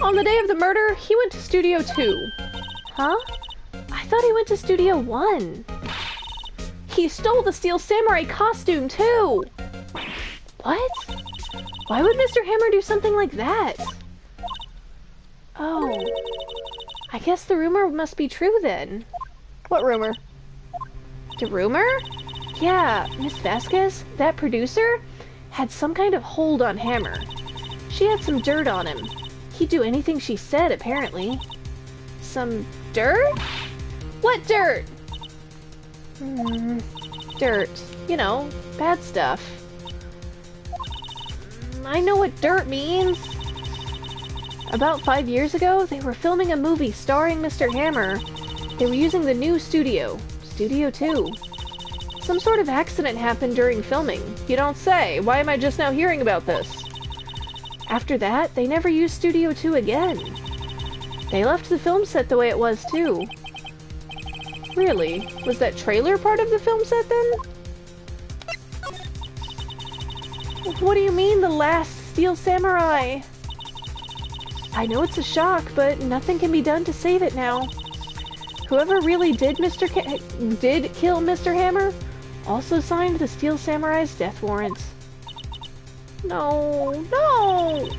On the day of the murder, he went to Studio 2. Huh? I thought he went to Studio 1. He stole the Steel Samurai costume, too! What? Why would Mr. Hammer do something like that? Oh. I guess the rumor must be true then. What rumor? The rumor? Yeah, Miss Vasquez, that producer, had some kind of hold on Hammer. She had some dirt on him. He'd do anything she said, apparently. Some dirt? What dirt? Dirt. You know, bad stuff. I know what dirt means. About 5 years ago, they were filming a movie starring Mr. Hammer. They were using the new studio, Studio 2. Some sort of accident happened during filming. You don't say. Why am I just now hearing about this? After that, they never used Studio 2 again. They left the film set the way it was, too. Really? Was that trailer part of the film set, then? What do you mean, the last Steel Samurai? I know it's a shock, but nothing can be done to save it now. Whoever really did kill Mr. Hammer also signed the Steel Samurai's death warrant. No, no!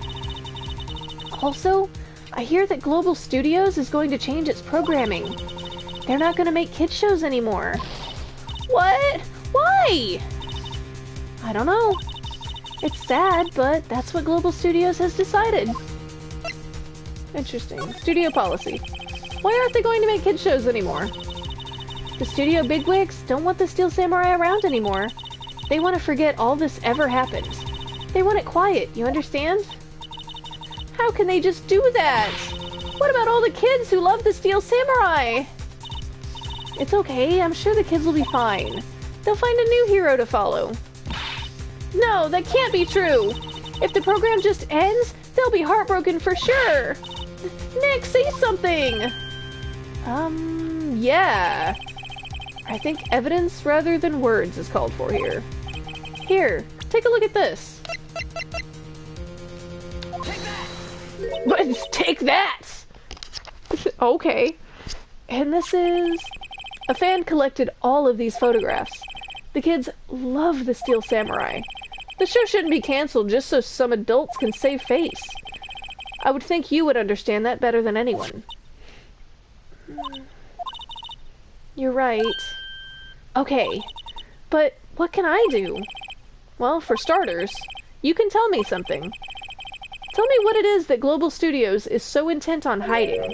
Also, I hear that Global Studios is going to change its programming. They're not going to make kids shows anymore. What? Why? I don't know. It's sad, but that's what Global Studios has decided. Interesting. Studio policy. Why aren't they going to make kids shows anymore? The studio bigwigs don't want the Steel Samurai around anymore. They want to forget all this ever happened. They want it quiet, you understand? How can they just do that? What about all the kids who love the Steel Samurai? It's okay, I'm sure the kids will be fine. They'll find a new hero to follow. No, that can't be true! If the program just ends, they'll be heartbroken for sure! Nick, say something! Yeah. I think evidence rather than words is called for here. Here, take a look at this. Take that! But take that! Okay. And this is... A fan collected all of these photographs. The kids love the Steel Samurai. The show shouldn't be canceled just so some adults can save face. I would think you would understand that better than anyone. You're right. Okay, but what can I do? Well, for starters, you can tell me something. Tell me what it is that Global Studios is so intent on hiding.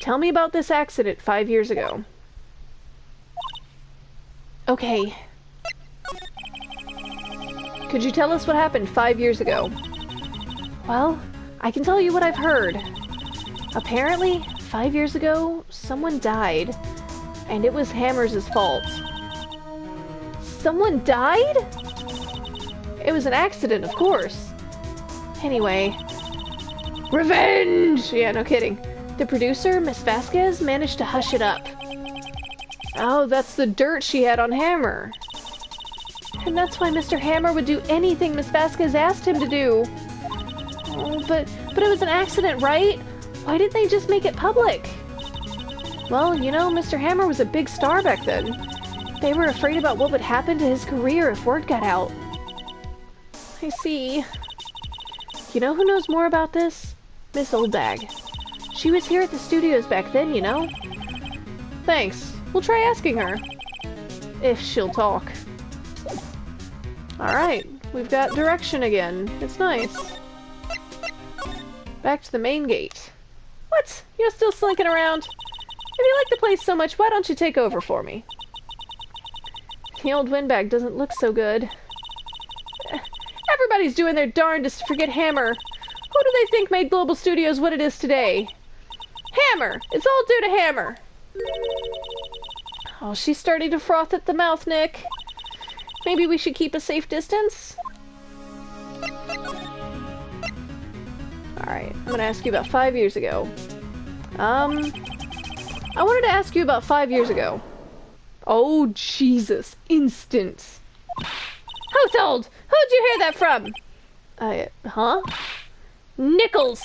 Tell me about this accident 5 years ago. Okay. Could you tell us what happened 5 years ago? Well, I can tell you what I've heard. Apparently, 5 years ago, someone died, and it was Hammer's fault. Someone died? It was an accident, of course. Anyway. Revenge! Yeah, no kidding. The producer, Miss Vasquez, managed to hush it up. Oh, that's the dirt she had on Hammer. And that's why Mr. Hammer would do anything Miss Vasquez asked him to do. Oh, but it was an accident, right? Why didn't they just make it public? Well, you know, Mr. Hammer was a big star back then. They were afraid about what would happen to his career if word got out. I see. You know who knows more about this? Miss Oldbag. She was here at the studios back then, you know? Thanks. We'll try asking her. If she'll talk. Alright, we've got direction again. It's nice. Back to the main gate. What? You're still slinking around? If you like the place so much, why don't you take over for me? The old windbag doesn't look so good. Everybody's doing their darndest to forget Hammer. Who do they think made Global Studios what it is today? Hammer! It's all due to Hammer! Oh, she's starting to froth at the mouth, Nick. Maybe we should keep a safe distance? Alright, I'm gonna ask you about 5 years ago. I wanted to ask you about 5 years ago. Oh, Jesus. Instant. Who told? Who'd you hear that from? Huh? Nichols!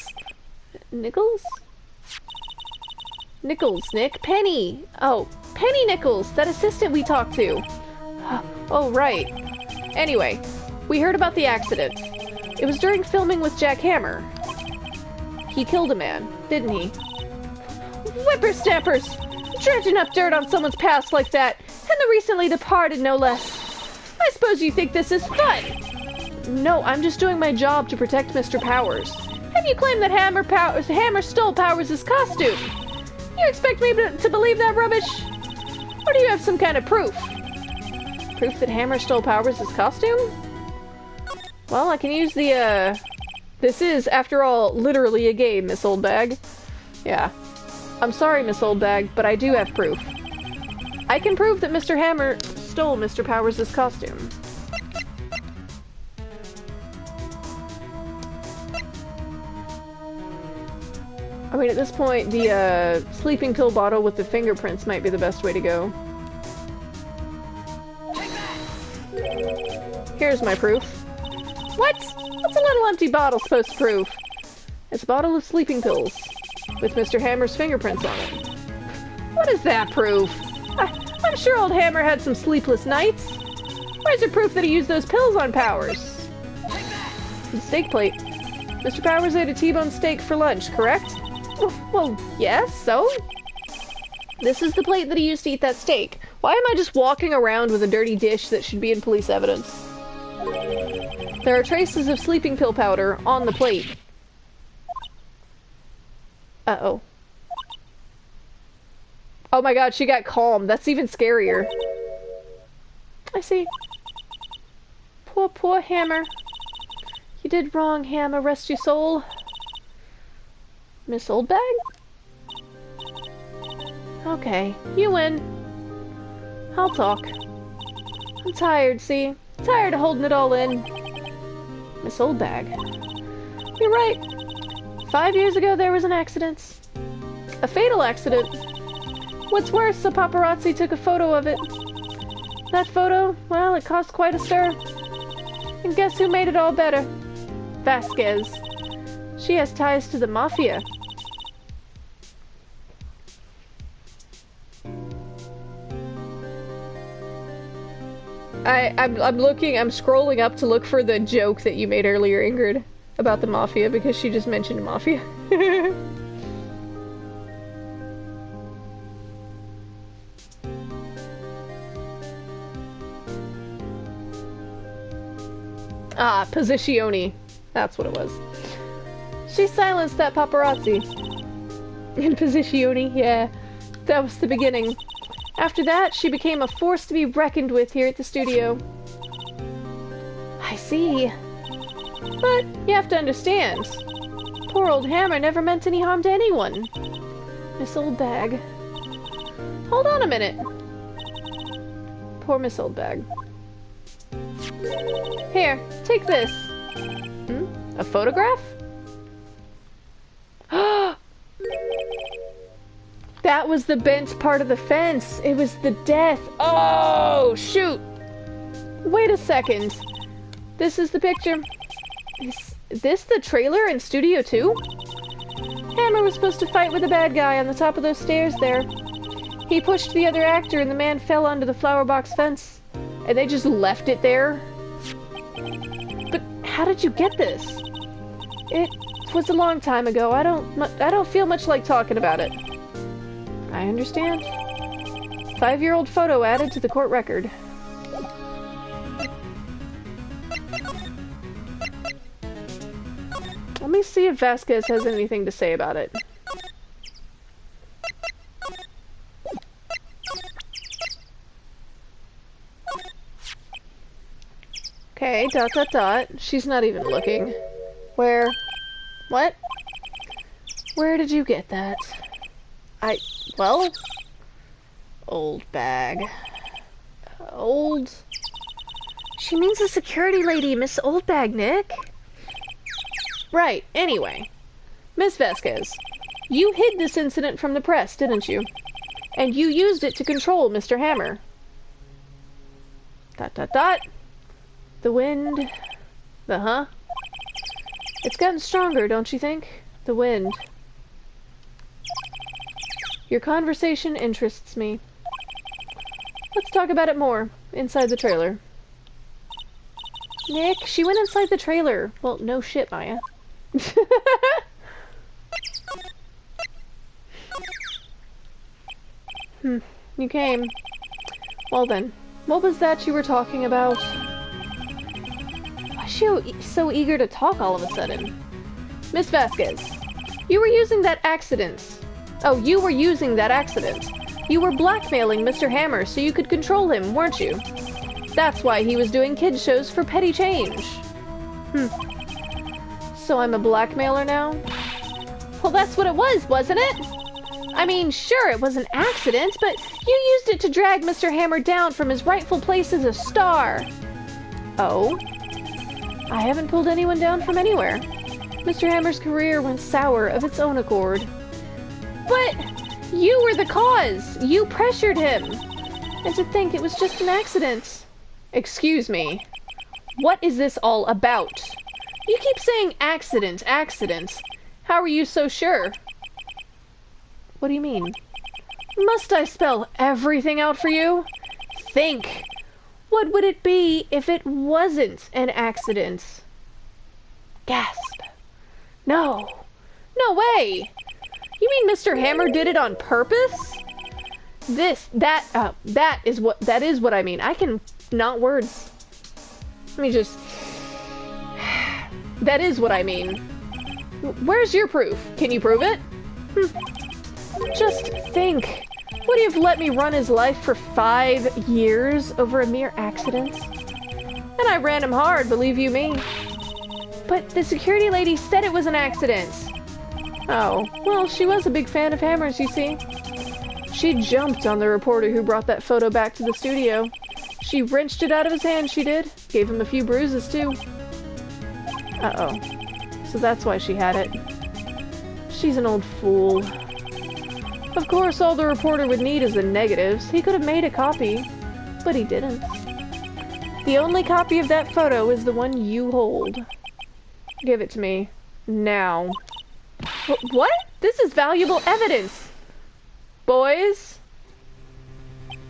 Nichols? Nichols, Nick. Penny! Oh, Penny Nichols, that assistant we talked to. Oh, right. Anyway, we heard about the accident. It was during filming with Jack Hammer. He killed a man, didn't he? Whippersnappers! Dredging up dirt on someone's past like that, and the recently departed, no less. I suppose you think this is fun? No, I'm just doing my job to protect Mr. Powers. And you claim that Hammer stole Powers' costume. You expect me to believe that rubbish? Or do you have some kind of proof? Proof that Hammer stole Powers' costume? Well, I can use the, This is, after all, literally a game, Miss Oldbag. Yeah. I'm sorry, Miss Oldbag, but I do have proof. I can prove that Mr. Hammer stole Mr. Powers' costume. I mean, at this point, the, sleeping pill bottle with the fingerprints might be the best way to go. Here's my proof. What? What's a little empty bottle supposed to prove? It's a bottle of sleeping pills, with Mr. Hammer's fingerprints on it. What does that prove? I'm sure old Hammer had some sleepless nights. Where's your proof that he used those pills on Powers? The steak plate. Mr. Powers ate a T-bone steak for lunch, correct? Well, yes, so? This is the plate that he used to eat that steak. Why am I just walking around with a dirty dish that should be in police evidence? There are traces of sleeping pill powder on the plate. Uh-oh. Oh my god, she got calm. That's even scarier. I see. Poor, poor Hammer. You did wrong, Hammer. Rest your soul. Miss Oldbag? Okay, you win. I'll talk. I'm tired, see? Tired of holding it all in. Miss Oldbag. You're right. 5 years ago there was an accident. A fatal accident. What's worse, the paparazzi took a photo of it. That photo, well, it caused quite a stir. And guess who made it all better? Vasquez. She has ties to the mafia. I'm scrolling up to look for the joke that you made earlier, Ingrid, about the mafia, because she just mentioned mafia. Ah, Posicioni. That's what it was. She silenced that paparazzi. In Posicioni, yeah. That was the beginning. After that, she became a force to be reckoned with here at the studio. I see. But you have to understand. Poor old Hammer never meant any harm to anyone. Miss Oldbag. Hold on a minute. Poor Miss Oldbag. Here, take this. A photograph? That was the bent part of the fence. It was the death. Oh, shoot. Wait a second. This is the picture. Is this the trailer in Studio 2? Hammer was supposed to fight with the bad guy on the top of those stairs there. He pushed the other actor and the man fell onto the flower box fence. And they just left it there? But how did you get this? It was a long time ago. I don't feel much like talking about it. I understand. 5-year-old photo added to the court record. Let me see if Vasquez has anything to say about it. Okay, ... She's not even looking. Where? What? Where did you get that? Well... Old bag. Old... She means the security lady, Miss Oldbag, Nick. Right, anyway. Miss Vasquez, you hid this incident from the press, didn't you? And you used it to control Mr. Hammer. ... The wind... Huh? It's gotten stronger, don't you think? The wind. Your conversation interests me. Let's talk about it more, inside the trailer. Nick, she went inside the trailer. Well, no shit, Maya. You came. Well then, what was that you were talking about? Why is she so eager to talk all of a sudden? Miss Vasquez, you were using that accident. Oh, you were using that accident. You were blackmailing Mr. Hammer so you could control him, weren't you? That's why he was doing kids shows for petty change. So I'm a blackmailer now? Well, that's what it was, wasn't it? I mean, sure, it was an accident, but you used it to drag Mr. Hammer down from his rightful place as a star. Oh? I haven't pulled anyone down from anywhere. Mr. Hammer's career went sour of its own accord. But you were the cause! You pressured him! And to think it was just an accident. Excuse me. What is this all about? You keep saying accident, accident. How are you so sure? What do you mean? Must I spell everything out for you? Think. What would it be if it wasn't an accident? Gasp. No. No way. You mean Mr. Hammer did it on purpose? That is what I mean. I can, not words. Let me just... That is what I mean. Where's your proof? Can you prove it? Just think. Would he have let me run his life for 5 years over a mere accident? And I ran him hard, believe you me. But the security lady said it was an accident. Oh, well, she was a big fan of Hammer's, you see. She jumped on the reporter who brought that photo back to the studio. She wrenched it out of his hand, she did. Gave him a few bruises, too. Uh-oh. So that's why she had it. She's an old fool. Of course, all the reporter would need is the negatives. He could have made a copy, but he didn't. The only copy of that photo is the one you hold. Give it to me. Now. What? This is valuable evidence! Boys?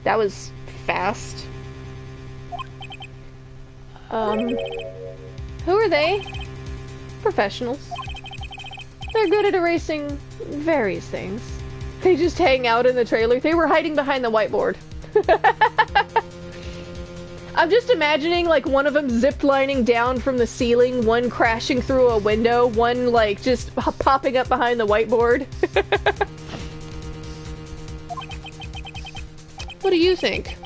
That was fast. Who are they? Professionals. They're good at erasing various things. They just hang out in the trailer. They were hiding behind the whiteboard. I'm just imagining, like, one of them zip-lining down from the ceiling, one crashing through a window, one, like, just popping up behind the whiteboard. What do you think?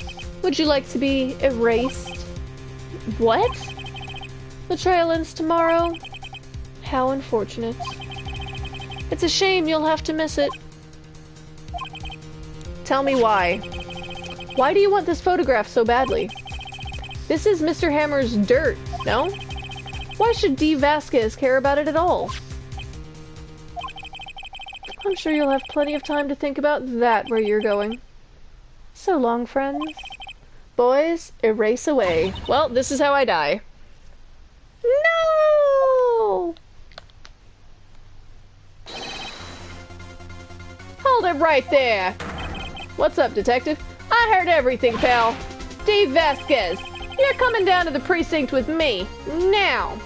Would you like to be erased? What? The trail ends tomorrow? How unfortunate. It's a shame you'll have to miss it. Tell me why. Why do you want this photograph so badly? This is Mr. Hammer's dirt, no? Why should D. Vasquez care about it at all? I'm sure you'll have plenty of time to think about that where you're going. So long, friends. Boys, erase away. Well, this is how I die. No! Hold it right there! What's up, detective? I heard everything, pal. Dave Vasquez, you're coming down to the precinct with me. Now!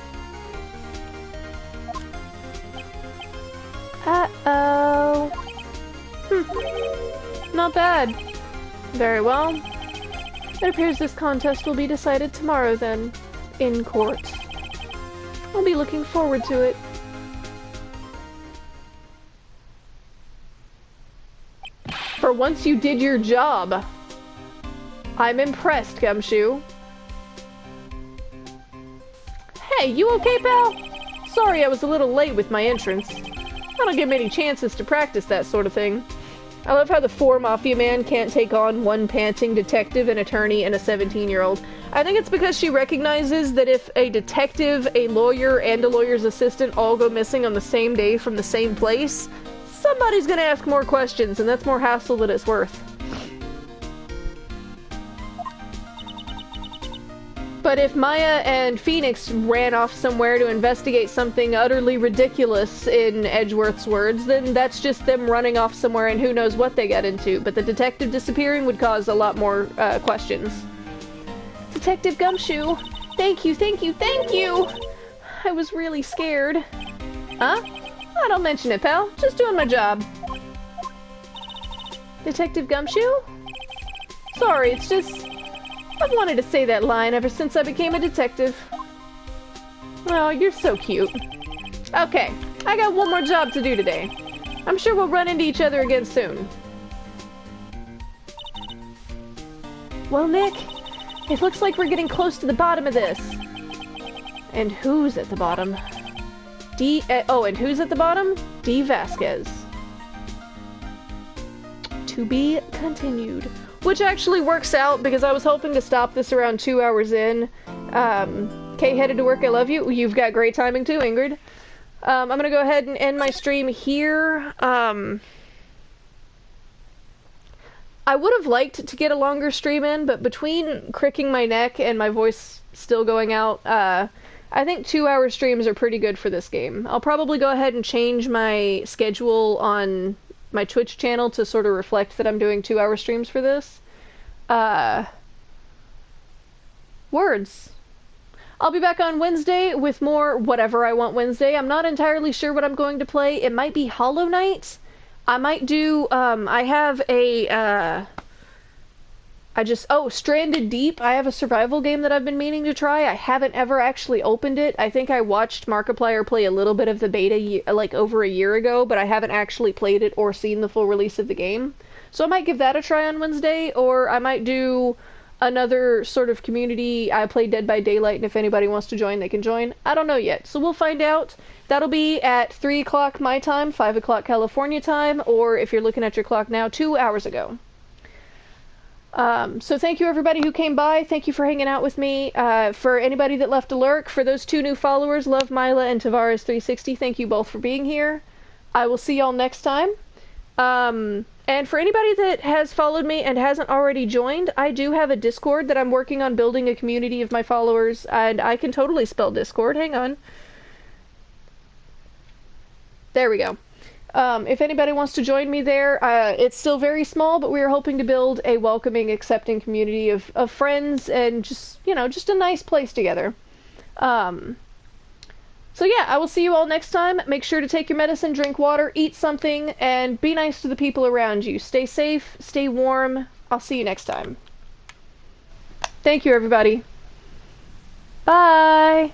Uh-oh. Not bad. Very well. It appears this contest will be decided tomorrow, then. In court. I'll be looking forward to it. For once you did your job. I'm impressed, Gumshoe. Hey, you okay, pal? Sorry I was a little late with my entrance. I don't get many chances to practice that sort of thing. I love how the 4 Mafia man can't take on one panting detective, an attorney, and a 17-year-old. I think it's because she recognizes that if a detective, a lawyer, and a lawyer's assistant all go missing on the same day from the same place, somebody's gonna ask more questions, and that's more hassle than it's worth. But if Maya and Phoenix ran off somewhere to investigate something utterly ridiculous, in Edgeworth's words, then that's just them running off somewhere and who knows what they got into. But the detective disappearing would cause a lot more questions. Detective Gumshoe! Thank you, thank you, thank you! I was really scared. Huh? Oh, don't mention it, pal. Just doing my job. Detective Gumshoe? Sorry, it's just... I've wanted to say that line ever since I became a detective. Oh, you're so cute. Okay, I got one more job to do today. I'm sure we'll run into each other again soon. Well, Nick, it looks like we're getting close to the bottom of this. And who's at the bottom? And who's at the bottom? D. Vasquez. To be continued. Which actually works out, because I was hoping to stop this around 2 hours in. Kay headed to work, I love you. You've got great timing too, Ingrid. I'm gonna go ahead and end my stream here. I would have liked to get a longer stream in, but between cricking my neck and my voice still going out, I think 2-hour streams are pretty good for this game. I'll probably go ahead and change my schedule on my Twitch channel to sort of reflect that I'm doing 2-hour streams for this. Words. I'll be back on Wednesday with more Whatever I Want Wednesday. I'm not entirely sure what I'm going to play. It might be Hollow Knight. I might do, I have a, Stranded Deep. I have a survival game that I've been meaning to try. I haven't ever actually opened it. I think I watched Markiplier play a little bit of the beta like over a year ago, but I haven't actually played it or seen the full release of the game. So I might give that a try on Wednesday, or I might do another sort of community. I play Dead by Daylight, and if anybody wants to join, they can join. I don't know yet, so we'll find out. That'll be at 3 o'clock my time, 5 o'clock California time, or if you're looking at your clock now, 2 hours ago. So thank you everybody who came by. Thank you for hanging out with me. For anybody that left a lurk, for those 2 new followers, Love Mila and Tavares360, thank you both for being here. I will see y'all next time. And for anybody that has followed me and hasn't already joined, I do have a Discord that I'm working on building a community of my followers, and I can totally spell Discord. Hang on. There we go. If anybody wants to join me there, it's still very small, but we are hoping to build a welcoming, accepting community of friends and just, just a nice place together. So yeah, I will see you all next time. Make sure to take your medicine, drink water, eat something, and be nice to the people around you. Stay safe, stay warm. I'll see you next time. Thank you, everybody. Bye!